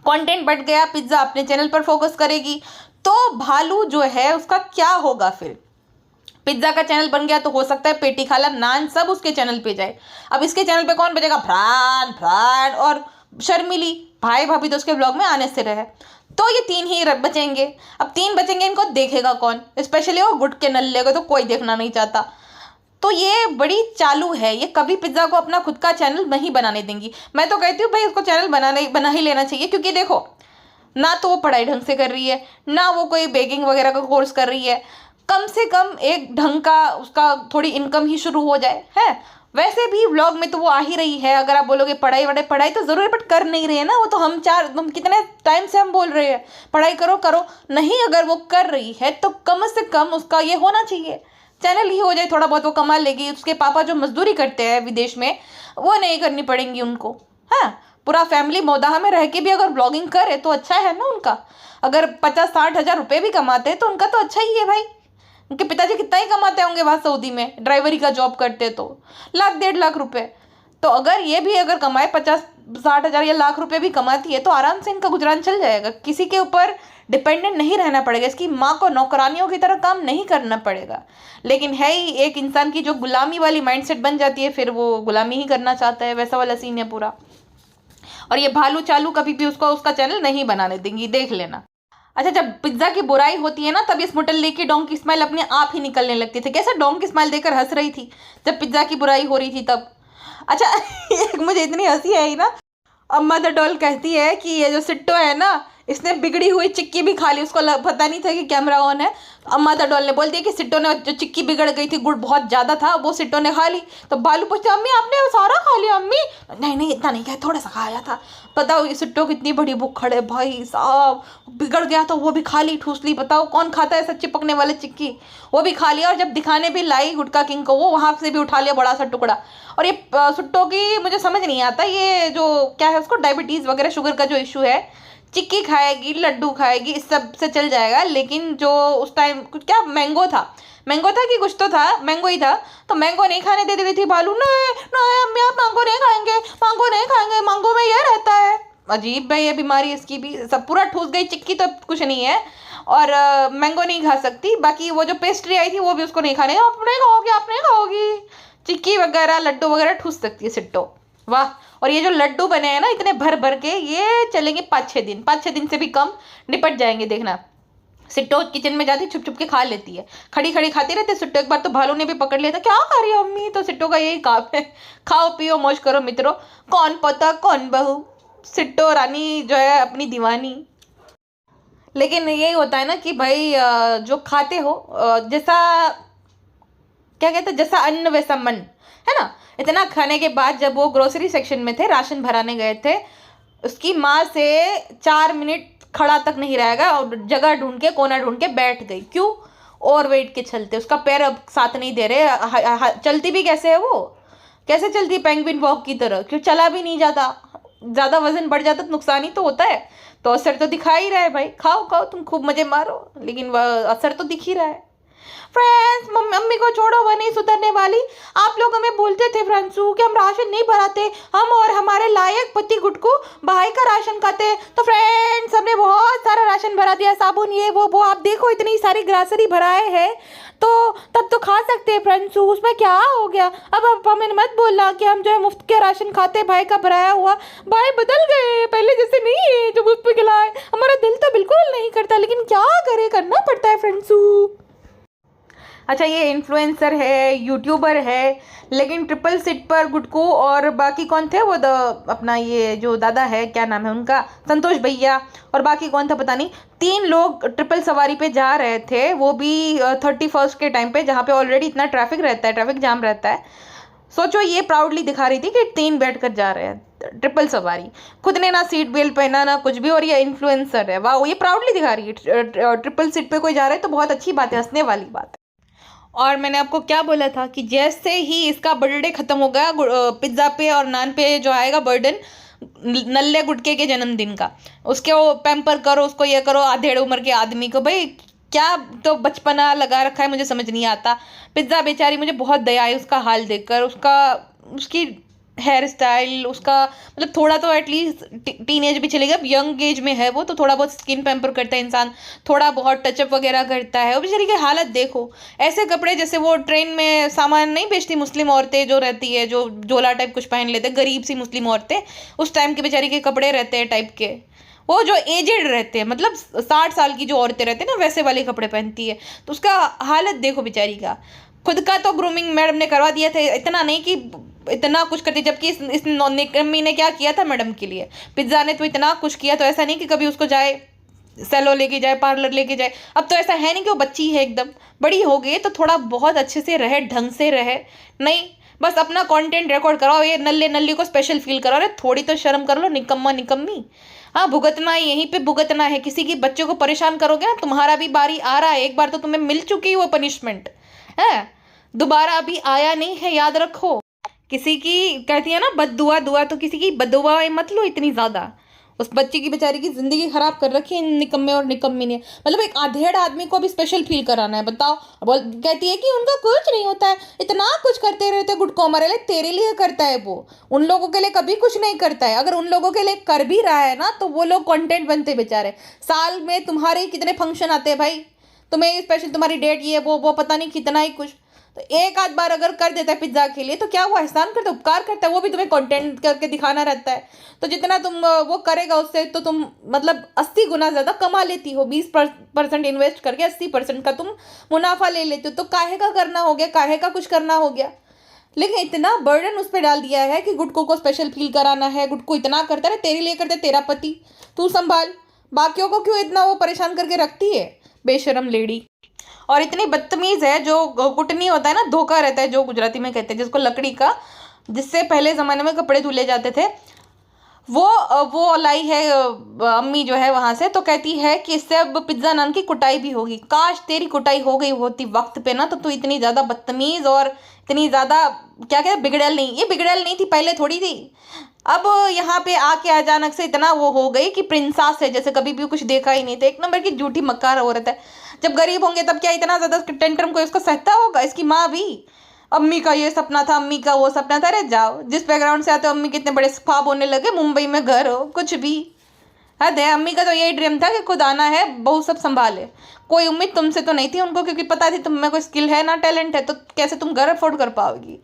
कंटेंट बढ़ गया, पिज्ज़ा अपने चैनल पर फोकस करेगी, तो भालू जो है उसका क्या होगा फिर? पिज्ज़ा का चैनल बन गया तो हो सकता है पेटी खाला नान सब उसके चैनल पे जाए। अब इसके चैनल पे कौन बचेगा? फ्रान फ्रान और शर्मिली, भाई भाभी तो उसके ब्लॉग में आने से रहे। तो ये 3 ही बचेंगे। अब 3 बचेंगे, इनको देखेगा कौन? स्पेशली वो गुट के नल्ले को तो कोई देखना नहीं चाहता। तो ये बड़ी चालू है, ये कभी पिज्ज़ा को अपना खुद का चैनल नहीं बनाने देंगी। मैं तो कहती हूँ भाई उसको चैनल बना ही लेना चाहिए, क्योंकि देखो ना तो वो पढ़ाई ढंग से कर रही है, ना वो कोई बेकिंग वगैरह का कोर्स कर रही है। कम से कम एक ढंग का उसका थोड़ी इनकम ही शुरू हो जाए है। वैसे भी व्लॉग में तो वो आ ही रही है। अगर आप बोलोगे पढ़ाई तो ज़रूर है, बट कर नहीं रही है ना वो। तो हम कितने टाइम से हम बोल रहे हैं पढ़ाई करो करो, नहीं अगर वो कर रही है तो कम से कम उसका ये होना चाहिए चैनल ही हो जाए, थोड़ा बहुत वो कमा लेगी। उसके पापा जो मजदूरी करते हैं विदेश में वो नहीं करनी पड़ेंगी उनको। हाँ, पूरा फैमिली मोदाहा में रह के भी अगर ब्लॉगिंग करे तो अच्छा है ना उनका। अगर 50-60 हज़ार रुपये भी कमाते हैं तो उनका तो अच्छा ही है भाई। उनके पिताजी कितना ही कमाते होंगे वहाँ सऊदी में, ड्राइवरी का जॉब करते तो 1-1.5 लाख रुपए। तो अगर ये भी अगर कमाए 50-60 हज़ार या लाख रुपए भी कमाती है तो आराम से इनका गुजरान चल जाएगा। किसी के ऊपर डिपेंडेंट नहीं रहना पड़ेगा, इसकी माँ को नौकरानियों की तरह काम नहीं करना पड़ेगा। लेकिन है ही एक इंसान की जो गुलामी वाली माइंडसेट बन जाती है, फिर वो गुलामी ही करना चाहता है, वैसा वाला सीन है पूरा। और ये भालू चालू कभी भी उसको उसका चैनल नहीं बनाने देंगी, देख लेना। अच्छा, जब पिज्ज़ा की बुराई होती है ना तब ये स्मुटल्ली की डोंग की स्माइल अपने आप ही निकलने लगती थी। कैसे डोंग की स्माइल देकर हंस रही थी जब पिज्ज़ा की बुराई हो रही थी तब। अच्छा एक मुझे इतनी हंसी आई ना, अम्मा द डॉल कहती है कि ये जो सिट्टो है ना इसने बिगड़ी हुई चिक्की भी खा ली। उसको पता नहीं था कि कैमरा ऑन है। अम्मा द डॉल ने बोल दिया कि सिट्टो ने जो चिक्की बिगड़ गई थी, गुड़ बहुत ज़्यादा था, वो सिट्टो ने खा ली। तो भालू पूछते अम्मी आपने वो सारा खा लिया? अम्मी नहीं इतना नहीं खाया, थोड़ा सा खाया था। बताओ सिट्टो कितनी बड़ी भूखड़ है भाई साहब, बिगड़ गया तो वो भी खा ली, ठूस ली। बताओ कौन खाता है ऐसा चिपकने वाले चिक्की? वो भी खा लिया, और जब दिखाने भी लाई गुटका किंग को वो वहाँ से भी उठा लिया बड़ा सा टुकड़ा। और ये सुट्टो की मुझे समझ नहीं आता, ये जो क्या है उसको डायबिटीज़ वगैरह शुगर का जो इशू है, चिक्की खाएगी लड्डू खाएगी इस सब से चल जाएगा। लेकिन जो उस टाइम क्या मैंगो था कि कुछ तो था, मैंगो ही था, तो मैंगो नहीं खाने दे रही थी भालू। नहीं नहीं अम्मी आप मैंगो नहीं खाएंगे, मैंगो में ये रहता है। अजीब है ये बीमारी इसकी भी, सब पूरा ठूस गई। चिक्की तो कुछ नहीं है, और मैंगो नहीं खा सकती। बाकी वो जो पेस्ट्री आई थी वो भी उसको नहीं खाने। आप नहीं खाओगी चिक्की वगैरह लड्डू वगैरह ठूस सकती है सिट्टो, वाह। और ये जो लड्डू बने हैं ना इतने भर भर के, ये चलेंगे 5-6 दिन, 5-6 दिन से भी कम निपट जाएंगे। देखना सिट्टो किचन में जाती छुप छुप के खा लेती है, खड़ी खड़ी खाती रहती है सिट्टो। एक बार तो भालू ने भी पकड़ लिया था, क्या खा रही है अम्मी? तो सिट्टो का यही काम है, खाओ पियो मौज करो मित्रों, कौन पता कौन बहू। सिट्टो रानी जो है अपनी दीवानी। लेकिन यही होता है ना कि भाई जो खाते हो जैसा क्या कहते हैं, जैसा अन्न वैसा मन, है ना। इतना खाने के बाद जब वो ग्रोसरी सेक्शन में थे, राशन भराने गए थे, उसकी माँ से 4 मिनट खड़ा तक नहीं रहेगा और जगह ढूंढ के कोना ढूंढ के बैठ गई। क्यों? ओवर वेट के चलते। उसका पैर अब साथ नहीं दे रहे। चलती भी कैसे है वो, कैसे चलती है? पेंगुइन वॉक की तरह। क्यों? चला भी नहीं जाता, ज़्यादा वजन बढ़ जाता तो नुकसान ही तो होता है। तो असर तो दिखा ही रहा है भाई, खाओ तुम खूब मज़े मारो, लेकिन वह असर तो दिख ही रहा है। फ्रेंड्स मम्मी को छोड़ो, वह नहीं सुधरने वाली। आप लोग हमें बोलते थे फ्रेंड्सू कि हम राशन नहीं भराते, हम और हमारे लायक पति गुटकू भाई का राशन खाते। तो फ्रेंड्स हमने बहुत सारा राशन भरा दिया, साबुन ये वो आप देखो इतनी सारी ग्रासरी भराए हैं, तो तब तो खा सकते हैं फ्रेंड्सू, उसमें क्या हो गया? अब हमें मत बोलना कि हम जो है मुफ्त के राशन खाते, भाई का भराया हुआ। भाई बदल गए, पहले जैसे नहीं है जो मुफ्त पे खिलाए। हमारा दिल तो बिल्कुल नहीं करता, लेकिन क्या करे, करना पड़ता है फ्रेंड्सू। अच्छा, ये इन्फ्लुएंसर है, यूट्यूबर है, लेकिन ट्रिपल सीट पर गुटकू और बाकी कौन थे वो अपना ये जो दादा है, क्या नाम है उनका, संतोष भैया, और बाकी कौन था पता नहीं, 3 लोग ट्रिपल सवारी पे जा रहे थे, वो भी 31 के टाइम पे, जहाँ पे ऑलरेडी इतना ट्रैफिक रहता है, ट्रैफिक जाम रहता है। सोचो ये प्राउडली दिखा रही थी कि 3 बैठ कर जा रहे हैं। ट्रिपल सवारी, खुद ने ना सीट बेल्ट पहना ना कुछ भी, और ये इन्फ्लुएंसर है, वाह, ये प्राउडली दिखा रही है ट्रिपल सीट पे कोई जा रहा है तो बहुत अच्छी बात है, हंसने वाली बात है। और मैंने आपको क्या बोला था कि जैसे ही इसका बर्थडे खत्म हो गया, पिज्ज़ा पे और नान पे जो आएगा बर्डन नल्ले गुटके के जन्मदिन का, उसके वो पैम्पर करो, उसको ये करो, आधेड़ उम्र के आदमी को, भाई क्या तो बचपना लगा रखा है, मुझे समझ नहीं आता। पिज्ज़ा बेचारी, मुझे बहुत दया आई उसका हाल देखकर, उसकी हेयर स्टाइल, उसका मतलब थोड़ा तो एटलीस्ट टीनेज भी चलेगा, अब यंग एज में है वो, तो थोड़ा बहुत स्किन पैम्पर करता है इंसान, थोड़ा बहुत टचअप वगैरह करता है। और बेचारी की हालत देखो, ऐसे कपड़े जैसे वो ट्रेन में सामान नहीं बेचती मुस्लिम औरतें जो रहती है, जो झोला टाइप कुछ पहन लेते, गरीब सी मुस्लिम औरतें, उस टाइम के बेचारी के कपड़े रहते हैं टाइप के, वो जो एजेड रहते हैं, मतलब 60 साल की जो औरतें रहती हैं ना, वैसे वाले कपड़े पहनती है, तो उसका हालत देखो बेचारी का। खुद का तो ग्रूमिंग मैडम ने करवा दिया था, इतना नहीं कि इतना कुछ करती, जबकि इस निकम्मी ने क्या किया था मैडम के लिए, पिज्ज़ा ने तो इतना कुछ किया, तो ऐसा नहीं कि कभी उसको जाए सेलो लेके जाए, पार्लर लेके जाए। अब तो ऐसा है नहीं कि वो बच्ची है, एकदम बड़ी हो गई, तो थोड़ा बहुत अच्छे से रहे, ढंग से रहे, नहीं बस अपना कंटेंट रिकॉर्ड कराओ, ये नल्ले नल्ली को स्पेशल फील करो, अरे थोड़ी तो शर्म कर लो, निकम्मा निकम्मी। हाँ, भुगतना है, यहीं पे भुगतना है, किसी की बच्चे को परेशान करोगे ना, तुम्हारा भी बारी आ रहा है, एक बार तो तुम्हें मिल चुकी है वो पनिशमेंट है, दोबारा अभी आया नहीं है, याद रखो। किसी की कहती है ना बद्दुआ, दुआ तो किसी की बद्दुआ मत लो इतनी ज्यादा। उस बच्ची की बेचारी की जिंदगी खराब कर रखी है इन निकम्मे और निकम्मी ने, मतलब एक आधेड़ आदमी को भी स्पेशल फील कराना है, बताओ। बोल कहती है कि उनका कुछ नहीं होता है, इतना कुछ करते रहते गुटको मरे ले, तेरे लिए करता है वो, उन लोगों के लिए कभी कुछ नहीं करता है। अगर उन लोगों के लिए कर भी रहा है ना, तो वो लोग कंटेंट बनते बेचारे। साल में तुम्हारे कितने फंक्शन आते हैं भाई, तुम्हें स्पेशल तुम्हारी डेट ये वो पता नहीं कितना ही कुछ, तो एक आध बार अगर कर देता है पिज्ज़ा के लिए, तो क्या वो एहसान करता है, उपकार करता है, वो भी तुम्हें कंटेंट करके दिखाना रहता है। तो जितना तुम वो करेगा उससे तो तुम मतलब 80 गुना ज़्यादा कमा लेती हो, 20% इन्वेस्ट करके 80% का तुम मुनाफा ले लेते हो, तो काहे का करना हो गया, काहे का कुछ करना हो गया। लेकिन इतना बर्डन उस पर डाल दिया है कि गुटको को स्पेशल फील कराना है, गुटको इतना करता है, तेरे लिए करता है तेरा पति, तू संभाल, बाकियों को क्यों इतना वो परेशान करके रखती है, बेशरम लेडी। और इतनी बदतमीज है, जो कुटनी होता है ना, धोखा रहता है जो गुजराती में कहते हैं, जिसको लकड़ी का, जिससे पहले ज़माने में कपड़े धुले जाते थे, वो लाई है अम्मी जो है वहाँ से, तो कहती है कि इससे अब पिज्ज़ा नान की कुटाई भी होगी। काश तेरी कुटाई हो गई होती वक्त पे ना, तो तू इतनी ज़्यादा बदतमीज़ और इतनी ज़्यादा क्या कहते बिगड़ैल नहीं, ये बिगड़ैल नहीं थी, पहले थोड़ी थी, अब यहाँ पे आके अचानक से इतना वो हो गई कि प्रिंसेस है, जैसे कभी भी कुछ देखा ही नहीं था, एक नंबर की झूठी मक्कार औरत है। जब गरीब होंगे तब क्या इतना ज़्यादा टेंट्रम कोई उसका सहता होगा, इसकी माँ भी, अम्मी का ये सपना था, अम्मी का वो सपना था, अरे जाओ, जिस बैकग्राउंड से आते हो अम्मी कितने बड़े ख्वाब होने लगे, मुंबई में घर हो, कुछ भी हद है। अम्मी का तो यही ड्रीम था कि खुद आना है, बहू सब संभाले, कोई उम्मीद तुमसे तो नहीं थी उनको, क्योंकि पता थी तुम में कोई स्किल है ना टैलेंट है, तो कैसे तुम घर अफोर्ड कर पाओगी।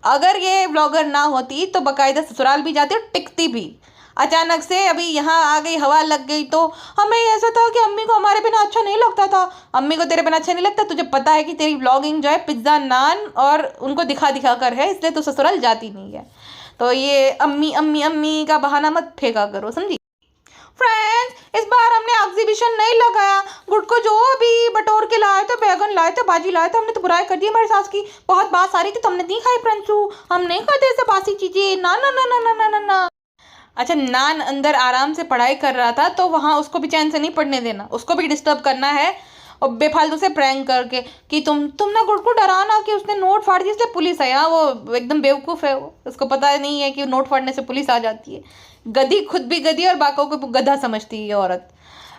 अगर ये ब्लॉगर ना होती तो बाकायदा ससुराल भी जाती और टिकती भी। अचानक से अभी यहाँ आ गई, हवा लग गई, तो हमें ऐसा था कि अम्मी को हमारे बिना अच्छा नहीं लगता था, अम्मी को तेरे बिना अच्छा नहीं लगता, तुझे पता है कि तेरी ब्लॉगिंग जो है पिज्ज़ा नान और उनको दिखा दिखा कर है, इसलिए तो ससुराल जाती नहीं है। तो ये अम्मी अम्मी अम्मी का बहाना मत फेंका करो, समझी। फ्रेंड्स, इस बार हमने एग्जीबिशन नहीं लगाया, गुटको जो अभी बटोर के लाए थे, बैगन लाए थे, भाजी लाए थे, हमने तो बुराई कर दी हमारी सास की, बहुत बात सारी थी, तुमने नहीं खाई फ्रेंड्सू, हम नहीं खाते ऐसे बासी चीजें, ना ना ना ना ना ना ना ना। अच्छा, नान अंदर आराम से पढ़ाई कर रहा था, तो वहाँ उसको भी चैन से नहीं पढ़ने देना, उसको भी डिस्टर्ब करना है, और बेफालतू से प्रैंक करके कि तुमने गुटको डराना कि उसने नोट फाड़ दी इसलिए पुलिस आई। हाँ, वो एकदम बेवकूफ़ है, वो उसको पता नहीं है कि नोट फाड़ने से पुलिस आ जाती है। गधी, खुद भी गधी और बाकों को गधा समझती है ये औरत।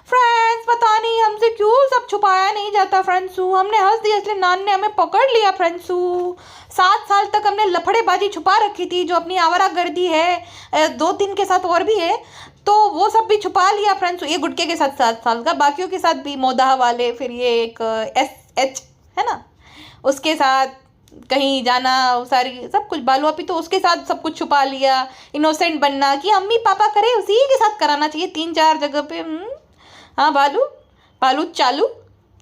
फ्रेंड्स, पता नहीं हमसे क्यों सब छुपाया नहीं जाता फ्रेंड्सू, हमने हंस दिया इसलिए नान ने हमें पकड़ लिया फ्रेंड्सू। 7 साल तक हमने लफड़ेबाजी छुपा रखी थी, जो अपनी आवारागर्दी है, 2-3 के साथ और भी है, तो वो सब भी छुपा लिया फ्रेंड्स। ये गुटके के साथ 7 साल का, बाकियों के साथ भी मोदाह वाले, फिर ये एक SH है ना, उसके साथ कहीं जाना, सारी सब कुछ बालू अपी, तो उसके साथ सब कुछ छुपा लिया। इनोसेंट बनना कि अम्मी पापा करे उसी के साथ कराना चाहिए 3-4 जगह पे। हाँ, बालू बालू चालू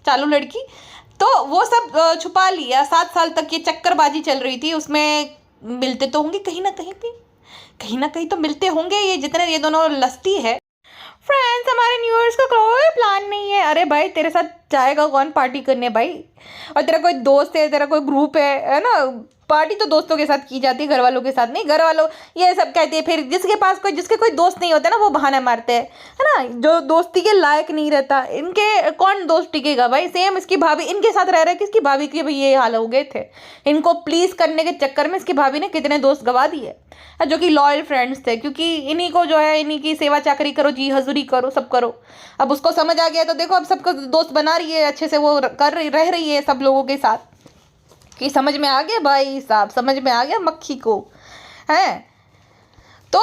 चालू लड़की, तो वो सब छुपा लिया। 7 साल तक ये चक्करबाजी चल रही थी, उसमें मिलते तो होंगे कहीं ना कहीं पे, कहीं ना कहीं तो मिलते होंगे ये, जितने ये दोनों लस्ती है। फ्रेंड्स, हमारे न्यू ईयर्स का कोई प्लान नहीं है। अरे भाई, तेरे साथ जाएगा कौन पार्टी करने भाई, और तेरा कोई दोस्त है, तेरा कोई ग्रुप है ना, पार्टी तो दोस्तों के साथ की जाती है, घर वालों के साथ नहीं। घर वालों ये सब कहते हैं, फिर जिसके कोई दोस्त नहीं होता ना वो बहाना मारते हैं, है ना। जो दोस्ती के लायक नहीं रहता, इनके कौन दोस्त टिकेगा भाई। सेम इसकी भाभी इनके साथ रह रहा है कि इसकी भाभी के भी ये हाल हो गए थे। इनको प्लीज करने के चक्कर में इसकी भाभी ने कितने दोस्त गवा दिए, जो कि लॉयल फ्रेंड्स थे, क्योंकि इन्हीं को जो है इन्हीं की सेवा चाकरी करो, जी हजूरी करो, सब करो। अब उसको समझ आ गया तो देखो अब सबको दोस्त बना रही है, अच्छे से वो रह रही है सब लोगों के साथ। कि समझ में आ गया भाई साहब, समझ में आ गया मक्खी को, है। तो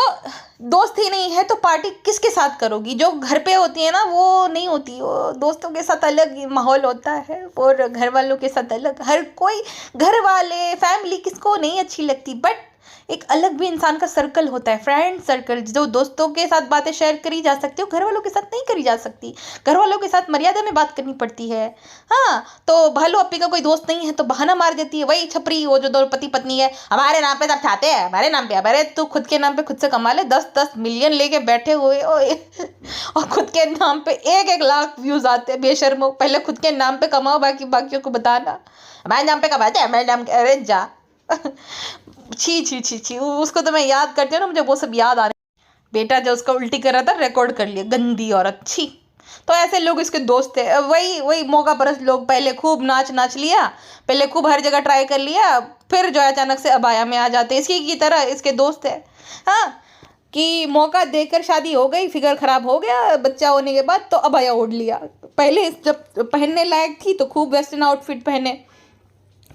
दोस्त ही नहीं है तो पार्टी किसके साथ करोगी। जो घर पे होती है ना वो नहीं होती, वो दोस्तों के साथ अलग ही माहौल होता है और घर वालों के साथ अलग। हर कोई, घर वाले, फैमिली किसको नहीं अच्छी लगती, बट एक अलग भी इंसान का सर्कल होता है, फ्रेंड सर्कल, जो दोस्तों के साथ बातें शेयर करी जा सकती है, घर वालों के साथ नहीं करी जा सकती। घर वालों के साथ मर्यादा में बात करनी पड़ती है। हाँ, तो भालू अप्पी का कोई दोस्त नहीं है तो बहाना मार देती है, वही छपरी, वो जो दो पति पत्नी है, हमारे नाम पे सब खाते हैं, हमारे नाम पे। अरे तू खुद के नाम पे खुद से कमा ले, 10-10 मिलियन लेके बैठे हुए और खुद के नाम पे 1-1 लाख व्यूज आते हैं। बेशर्मो, पहले खुद के नाम पे कमाओ, बाकियों को बताना हमारे नाम पे कमाते हैं, हमारे नाम। अरे जा छी छी छी छी, उसको तो मैं याद करती हूँ ना, मुझे वो सब याद आ रहे। बेटा जो उसका उल्टी कर रहा था रिकॉर्ड कर लिया, गंदी औरत, छी। तो ऐसे लोग इसके दोस्त थे, वही मौका परस्त लोग। पहले खूब नाच लिया, पहले खूब हर जगह ट्राई कर लिया, फिर जो है अचानक से अबाया में आ जाते। इसी की तरह इसके दोस्त है, हाँ, कि मौका देकर शादी हो गई, फिगर खराब हो गया बच्चा होने के बाद, तो अबाया ओढ़ लिया। पहले जब पहनने लायक थी तो खूब वेस्टर्न आउटफिट पहने,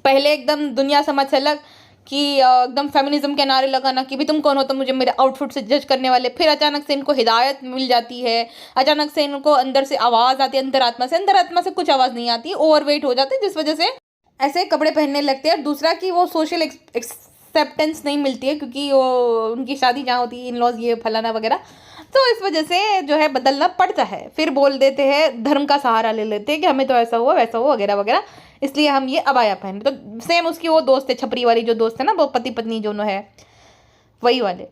पहले एकदम दुनिया समाज से अलग, कि एकदम फेमिनिज्म के नारे लगाना कि भी तुम कौन हो तो मुझे मेरे आउटफिट से जज करने वाले। फिर अचानक से इनको हिदायत मिल जाती है, अचानक से इनको अंदर से आवाज़ आती है, अंतरात्मा से कुछ आवाज़ नहीं आती, ओवरवेट हो जाते हैं, जिस वजह से ऐसे कपड़े पहनने लगते हैं। दूसरा कि वो सोशल एक्सेप्टेंस नहीं मिलती है, क्योंकि वो उनकी शादी जहाँ होती है, इन लॉज ये फलाना वगैरह, तो इस वजह से जो है बदलना पड़ता है। फिर बोल देते हैं, धर्म का सहारा ले लेते हैं कि हमें तो ऐसा हुआ वैसा हुआ वगैरह वगैरह, इसलिए हम ये अबाया पहने। तो सेम उसकी वो दोस्त है, छपरी वाली जो दोस्त है ना, वो पति पत्नी दोनों है, वही वाले।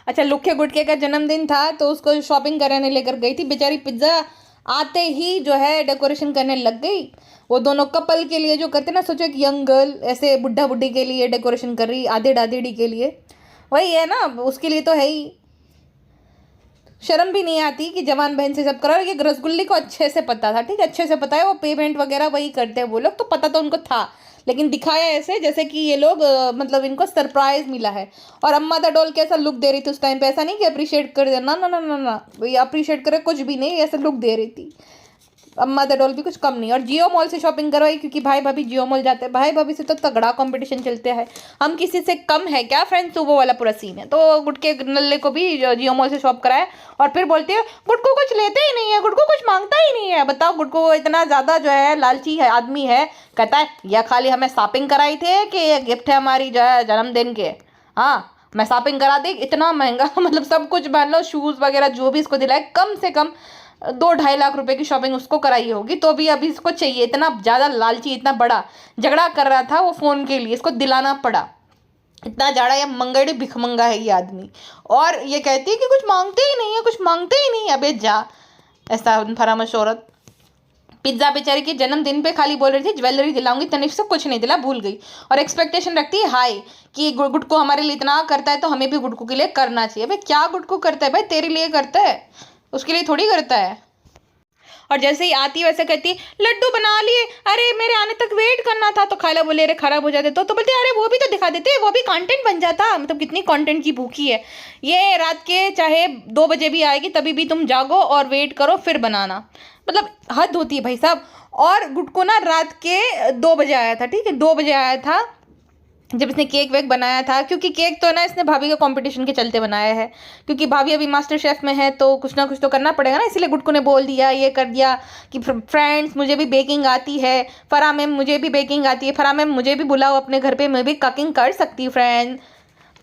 अच्छा, लुखे गुटके का जन्मदिन था तो उसको शॉपिंग कराने लेकर गई थी बेचारी। पिज्ज़ा आते ही जो है डेकोरेशन करने लग गई। वो दोनों कपल के लिए जो करते ना, सोचो एक यंग गर्ल ऐसे बुढ़ा बुढ़ी के लिए डेकोरेशन कर रही, आधे दादेड़ी के लिए, वही है ना, उसके लिए तो है ही। शर्म भी नहीं आती कि जवान बहन से सब करा। ये रसगुल्ले को अच्छे से पता था, ठीक है, अच्छे से पता है, वो पेमेंट वगैरह वही करते हैं वो लोग, तो पता तो उनको था, लेकिन दिखाया ऐसे जैसे कि ये लोग मतलब इनको सरप्राइज मिला है। और अम्मा द डॉल कैसा लुक दे रही थी उस टाइम पे, ऐसा नहीं कि अप्रिशिएट कर देना, ना ना ना ना, ये अप्रिशिएट करे कुछ भी नहीं, ऐसा लुक दे रही थी। अम्मा द डॉल भी कुछ कम नहीं। और जियो मॉल से शॉपिंग करवाई, क्योंकि भाई भाभी जियो मॉल जाते हैं, भाई भाभी से तो तगड़ा कंपटीशन चलते हैं, हम किसी से कम है क्या फ्रेंड्स, तो वो वाला पूरा सीन है। तो गुटके नल्ले को भी जियो मॉल से शॉप कराया, और फिर बोलते हैं गुटको कुछ लेते ही नहीं है, गुटको कुछ मांगता ही नहीं है। बताओ, गुटको इतना ज़्यादा जो है लालची है आदमी है, कहता है या खाली हमें शॉपिंग कराई थे कि ये गिफ्ट है हमारी जो है जन्मदिन के, हाँ मैं शॉपिंग करा दी, इतना महंगा मतलब सब कुछ मान लो, शूज़ वगैरह जो भी इसको दिलाए, कम से कम 2-2.5 लाख रुपए की शॉपिंग उसको कराई होगी, तो भी अभी इसको चाहिए। इतना ज़्यादा लालची, इतना बड़ा झगड़ा कर रहा था वो फ़ोन के लिए, इसको दिलाना पड़ा। इतना ज़्यादा या मंगड़ी भिखमंगा है ये आदमी, और ये कहती है कि कुछ मांगते ही नहीं है, कुछ मांगते ही नहीं है। अबे जा, ऐसा फरामश औरत। पिज्ज़ा बेचारी के जन्मदिन पे खाली बोल रही थी ज्वेलरी दिलाऊंगी, तनिष्क से कुछ नहीं दिला, भूल गई। और एक्सपेक्टेशन रखती है हाई कि गुटको हमारे लिए इतना करता है तो हमें भी गुटको के लिए करना चाहिए। भाई क्या गुटको करता है भाई, तेरे लिए करता है, उसके लिए थोड़ी करता है। और जैसे ही आती है वैसे कहती है लड्डू बना लिए, अरे मेरे आने तक वेट करना था। तो खाला बोले अरे खराब हो जाते तो बोलते अरे वो भी तो दिखा देते, वो भी कंटेंट बन जाता। मतलब कितनी कंटेंट की भूखी है ये, रात के चाहे 2 बजे भी आएगी तभी भी तुम जागो और वेट करो फिर बनाना, मतलब हद होती है भाई साहब। और गुटको ना रात के 2 बजे आया था, ठीक है, 2 बजे आया था जब इसने केक वेक बनाया था, क्योंकि केक तो ना इसने भाभी का कंपटीशन के चलते बनाया है, क्योंकि भाभी अभी मास्टर शेफ में है तो कुछ ना कुछ तो करना पड़ेगा ना। इसलिए गुटको ने बोल दिया, ये कर दिया कि फ्रेंड्स मुझे भी बेकिंग आती है, फराह मैम मुझे भी बेकिंग आती है, फराह मैम मुझे भी बुलाओ अपने घर पे, मैं भी कुकिंग कर सकती हूँ फ्रेंड।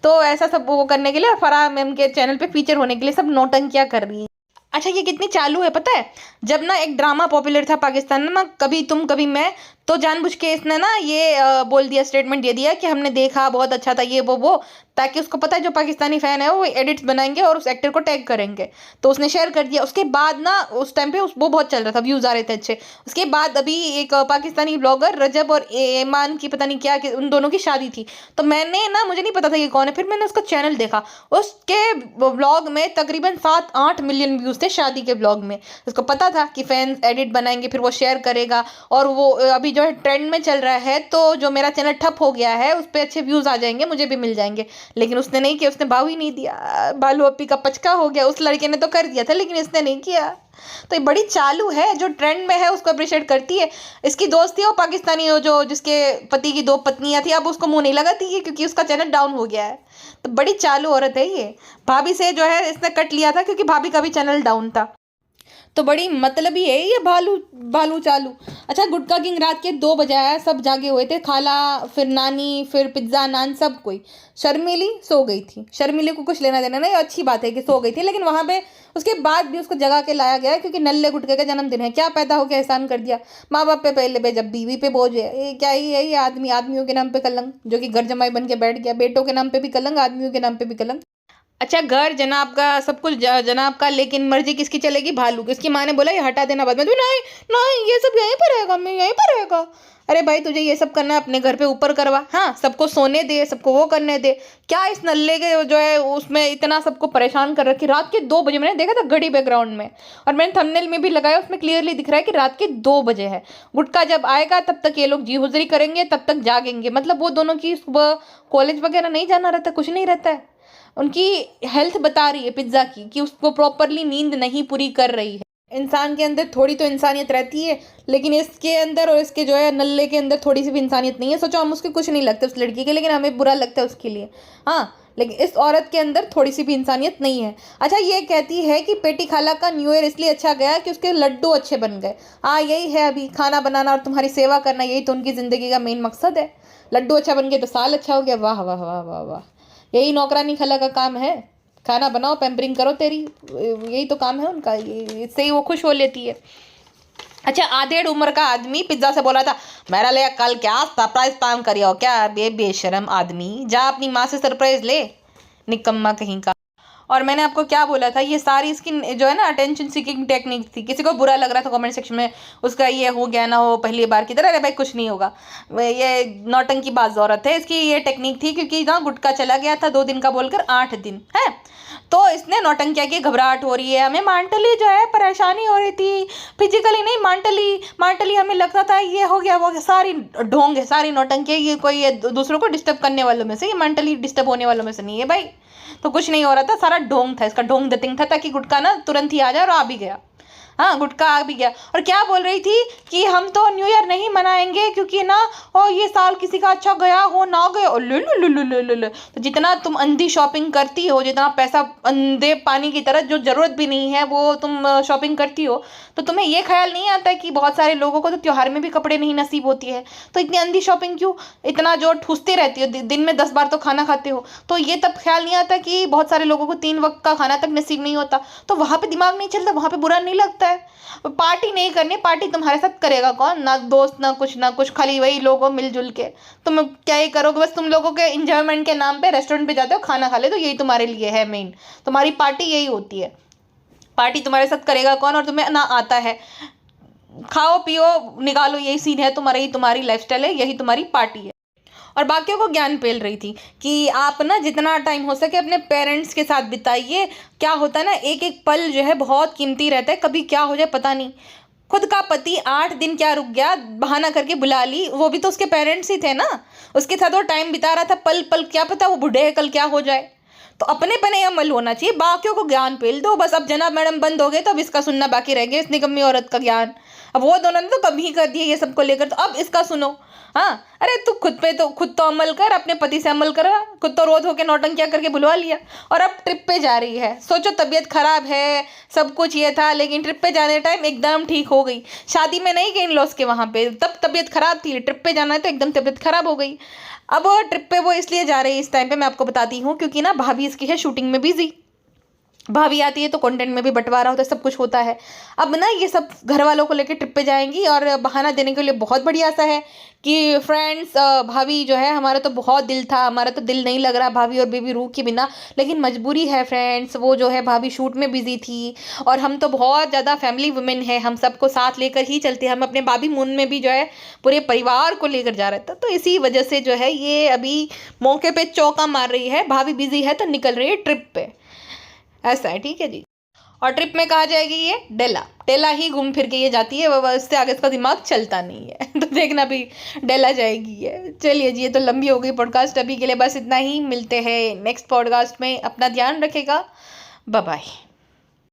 तो ऐसा सब वो करने के लिए, फराह मैम के चैनल पर फीचर होने के लिए सब नौटंकियाँ कर रही है। अच्छा ये कितनी चालू है पता है, जब ना एक ड्रामा पॉपुलर था पाकिस्तान में ना, कभी तुम कभी मैं, तो जानबूझ के इसने ना ये बोल दिया, स्टेटमेंट दे दिया कि हमने देखा, बहुत अच्छा था, ये वो, ताकि उसको पता है जो पाकिस्तानी फ़ैन है वो एडिट्स बनाएंगे और उस एक्टर को टैग करेंगे। तो उसने शेयर कर दिया। उसके बाद ना उस टाइम पे वो बहुत चल रहा था, व्यूज़ आ रहे थे अच्छे। उसके बाद अभी एक पाकिस्तानी ब्लॉगर रजब और ईमान की पता नहीं क्या उन दोनों की शादी थी। तो मैंने ना, मुझे नहीं पता था ये कौन है, फिर मैंने उसका चैनल देखा। उसके ब्लॉग में तकरीबन 7-8 मिलियन व्यूज़ थे शादी के ब्लॉग में। उसको पता था कि फैंस एडिट बनाएंगे, फिर वो शेयर करेगा और वो अभी जो है ट्रेंड में चल रहा है, तो जो मेरा चैनल ठप हो गया है उस पर अच्छे व्यूज़ आ जाएंगे, मुझे भी मिल जाएंगे। लेकिन उसने नहीं किया, उसने भाव ही नहीं दिया। बालू अपी का पचका हो गया। उस लड़के ने तो कर दिया था लेकिन इसने नहीं किया। तो ये बड़ी चालू है, जो ट्रेंड में है उसको अप्रिशिएट करती है। इसकी दोस्त थी वो पाकिस्तानी, हो जो जिसके पति की 2 पत्नियां थी, अब उसको मुंह नहीं लगाती है क्योंकि उसका चैनल डाउन हो गया है। तो बड़ी चालू औरत है ये। भाभी से जो है इसने कट लिया था क्योंकि भाभी का भी चैनल डाउन था। तो बड़ी मतलबी है ये भालू चालू। अच्छा, गुटका किंग रात के 2 बजे आया, सब जागे हुए थे, खाला, फिर नानी, फिर पिज्ज़ा नान, सब कोई। शर्मिली सो गई थी। शर्मिली को कुछ लेना देना नहीं, अच्छी बात है कि सो गई थी, लेकिन वहाँ पे उसके बाद भी उसको जगा के लाया गया क्योंकि नल्ले गुटके का जन्मदिन है। क्या पैदा हो गया, एहसान कर दिया माँ बाप पे पहले पे, जब बीवी पे बोझ है। ये क्या ही है, ये आदमियों के नाम पे कलंक, जो कि घर जमाई बन के बैठ गया। बेटों के नाम पे भी कलंक, आदमियों के नाम पे भी कलंक। अच्छा, घर जनाब का, सब कुछ जनाब का, लेकिन मर्जी किसकी चलेगी, भालू की। इसकी माँ ने बोला ये हटा देना बाद में, तो नहीं नहीं ये सब यहीं पर रहेगा, मैं यहीं पर रहेगा। अरे भाई, तुझे ये सब करना है अपने घर पे ऊपर करवा। हाँ, सबको सोने दे, सबको वो करने दे। क्या इस नल्ले के जो है उसमें इतना सबको परेशान कर रखी। रात के 2 बजे मैंने देखा था घड़ी बैकग्राउंड में, और मैंने थंबनेल में भी लगाया, उसमें क्लियरली दिख रहा है कि रात के 2 बजे है। गुटखा जब आएगा तब तक ये लोग जी हुजरी करेंगे, तब तक जागेंगे। मतलब वो दोनों की सुबह कॉलेज वगैरह नहीं जाना रहता, कुछ नहीं रहता है। उनकी हेल्थ बता रही है पिज्ज़ा की कि उसको प्रॉपरली नींद नहीं पूरी कर रही है। इंसान के अंदर थोड़ी तो इंसानियत रहती है, लेकिन इसके अंदर और इसके जो है नल्ले के अंदर थोड़ी सी भी इंसानियत नहीं है। सोचो, हम उसके कुछ नहीं लगता उस लड़की के, लेकिन हमें बुरा लगता है उसके लिए। हाँ, लेकिन इस औरत के अंदर थोड़ी सी भी इंसानियत नहीं है। अच्छा, ये कहती है कि पेटी खाला का न्यू ईयर इसलिए अच्छा गया कि उसके लड्डू अच्छे बन गए। हाँ, यही है, अभी खाना बनाना और तुम्हारी सेवा करना, यही तो उनकी ज़िंदगी का मेन मकसद है। लड्डू अच्छा बन गए तो साल अच्छा हो गया। वाह वाह वाह वाह वाह, यही नौकरानी खला का काम है। खाना बनाओ, पैम्परिंग करो तेरी, यही तो काम है उनका। इससे ही वो खुश हो लेती है। अच्छा, आधेड़ उम्र का आदमी पिज्ज़ा से बोला था, मेरा ले कल क्या सरप्राइज प्लान करियो क्या। बेशरम आदमी, जा अपनी माँ से सरप्राइज ले, निकम्मा कहीं का। और मैंने आपको क्या बोला था, ये सारी इसकी जो है ना अटेंशन सीकिंग टेक्निक थी। किसी को बुरा लग रहा था कमेंट सेक्शन में, उसका ये हो गया ना वो पहली बार की तरह। अरे भाई, कुछ नहीं होगा, ये नौटंकीबाज औरत है। इसकी ये टेक्निक थी क्योंकि ना गुटखा चला गया था 2 दिन का बोलकर 8 दिन है, तो इसने नौटंकिया की, घबराहट हो रही है हमें, मेंटली जो है परेशानी हो रही थी, फिजिकली नहीं, मेंटली हमें लगता था ये हो गया वो हो गया। सारी ढोंग है, सारी नौटंकी है, ये कोई ये दूसरों को डिस्टर्ब करने वालों में से, ये मेंटली डिस्टर्ब होने वालों में से नहीं है भाई। तो कुछ नहीं हो रहा था, सारा ढोंग था, इसका ढोंग दतिंग था, ताकि गुटखा ना तुरंत ही आ जाए, और आ भी गया। हाँ, गुटखा आ भी गया। और क्या बोल रही थी कि हम तो न्यू ईयर नहीं मनाएंगे क्योंकि ना ये साल किसी का अच्छा गया हो ना गया। ले। तो जितना तुम अंधी शॉपिंग करती हो, जितना पैसा अंधे पानी की तरह जो जरूरत भी नहीं है वो तुम शॉपिंग करती हो, तो तुम्हें ये ख्याल नहीं आता कि बहुत सारे लोगों को तो त्योहार में भी कपड़े नहीं नसीब होती है। तो इतनी अंधी शॉपिंग क्यों, इतना जो ठूसते रहती हो, दिन में 10 बार तो खाना खाते हो, तो ये तब ख्याल नहीं आता कि बहुत सारे लोगों को 3 वक्त का खाना तक नसीब नहीं होता। तो वहाँ पे दिमाग नहीं चलता, वहाँ पे बुरा नहीं लगता है। पार्टी नहीं करनी, पार्टी तुम्हारे साथ करेगा कौन, ना दोस्त ना कुछ, खाली वही लोग हो मिलजुल के। तुम क्या ही करोगे, बस तुम लोगों के इंजॉयमेंट के नाम पे रेस्टोरेंट पे जाते हो, खाना खा ले, तो यही तुम्हारे लिए है मेन। तुम्हारी पार्टी यही होती है। पार्टी तुम्हारे साथ करेगा कौन, और तुम्हें ना आता है, खाओ पियो निकालो, यही सीन है तुम्हारा, ही तुम्हारी लाइफस्टाइल है, यही तुम्हारी पार्टी है। और बाकियों को ज्ञान पेल रही थी कि आप ना जितना टाइम हो सके अपने पेरेंट्स के साथ बिताइए। क्या होता है ना, एक एक पल जो है बहुत कीमती रहता है, कभी क्या हो जाए पता नहीं। खुद का पति 8 दिन क्या रुक गया, बहाना करके बुला ली, वो भी तो उसके पेरेंट्स ही थे ना, उसके साथ वो टाइम बिता रहा था, पल पल, क्या पता वो बूढ़े कल क्या हो जाए। तो अपने पने अमल होना चाहिए, बाकियों को ज्ञान पेल दो बस। अब जनाब मैडम बंद हो गए तो अब इसका सुनना बाकी रह गया, इस निकम्मी औरत का ज्ञान। अब वो दोनों ने तो कम ही कर दिया ये सबको लेकर, तो अब इसका सुनो। हाँ, अरे तू खुद तो अमल कर, अपने पति से अमल कर, खुद तो रोज होके नौटंकिया करके बुलवा लिया, और अब ट्रिप पे जा रही है। सोचो, तबीयत खराब है, सब कुछ ये था, लेकिन ट्रिप पे जाने टाइम एकदम ठीक हो गई। शादी में नहीं गई इन लॉस के वहाँ पे, तब तबीयत खराब थी, ट्रिप पे जाना है तो एकदम तबीयत खराब हो गई। अब ट्रिप पे वो इसलिए जा रही है इस टाइम पे, मैं आपको बताती हूँ, क्योंकि ना भाभी इसकी है शूटिंग में बिजी। भाभी आती है तो कंटेंट में भी बंटवारा होता है, सब कुछ होता है। अब ना ये सब घर वालों को लेकर ट्रिप पे जाएंगी और बहाना देने के लिए बहुत बढ़िया सा है कि फ्रेंड्स भाभी जो है, हमारा तो बहुत दिल था, हमारा तो दिल नहीं लग रहा भाभी और बेबी रूह के बिना, लेकिन मजबूरी है फ्रेंड्स, वो जो है भाभी शूट में बिजी थी और हम तो बहुत ज़्यादा फैमिली वुमेन है, हम सबको साथ लेकर ही चलते हैं, हम अपने भाभी मून में भी जो है पूरे परिवार को लेकर जा रहे थे, तो इसी वजह से जो है ये अभी मौके पे चौका मार रही है, भाभी बिजी है तो निकल रही है ट्रिप पे, ऐसा है। ठीक है जी। और ट्रिप में कहाँ जाएगी ये? डेला ही घूम फिर के ये जाती है, उससे आगे इसका दिमाग चलता नहीं है तो देखना भी डेला जाएगी ये। चलिए जी, ये तो लंबी हो गई पॉडकास्ट, अभी के लिए बस इतना ही, मिलते हैं नेक्स्ट पॉडकास्ट में, अपना ध्यान रखेगा, बाय बाय।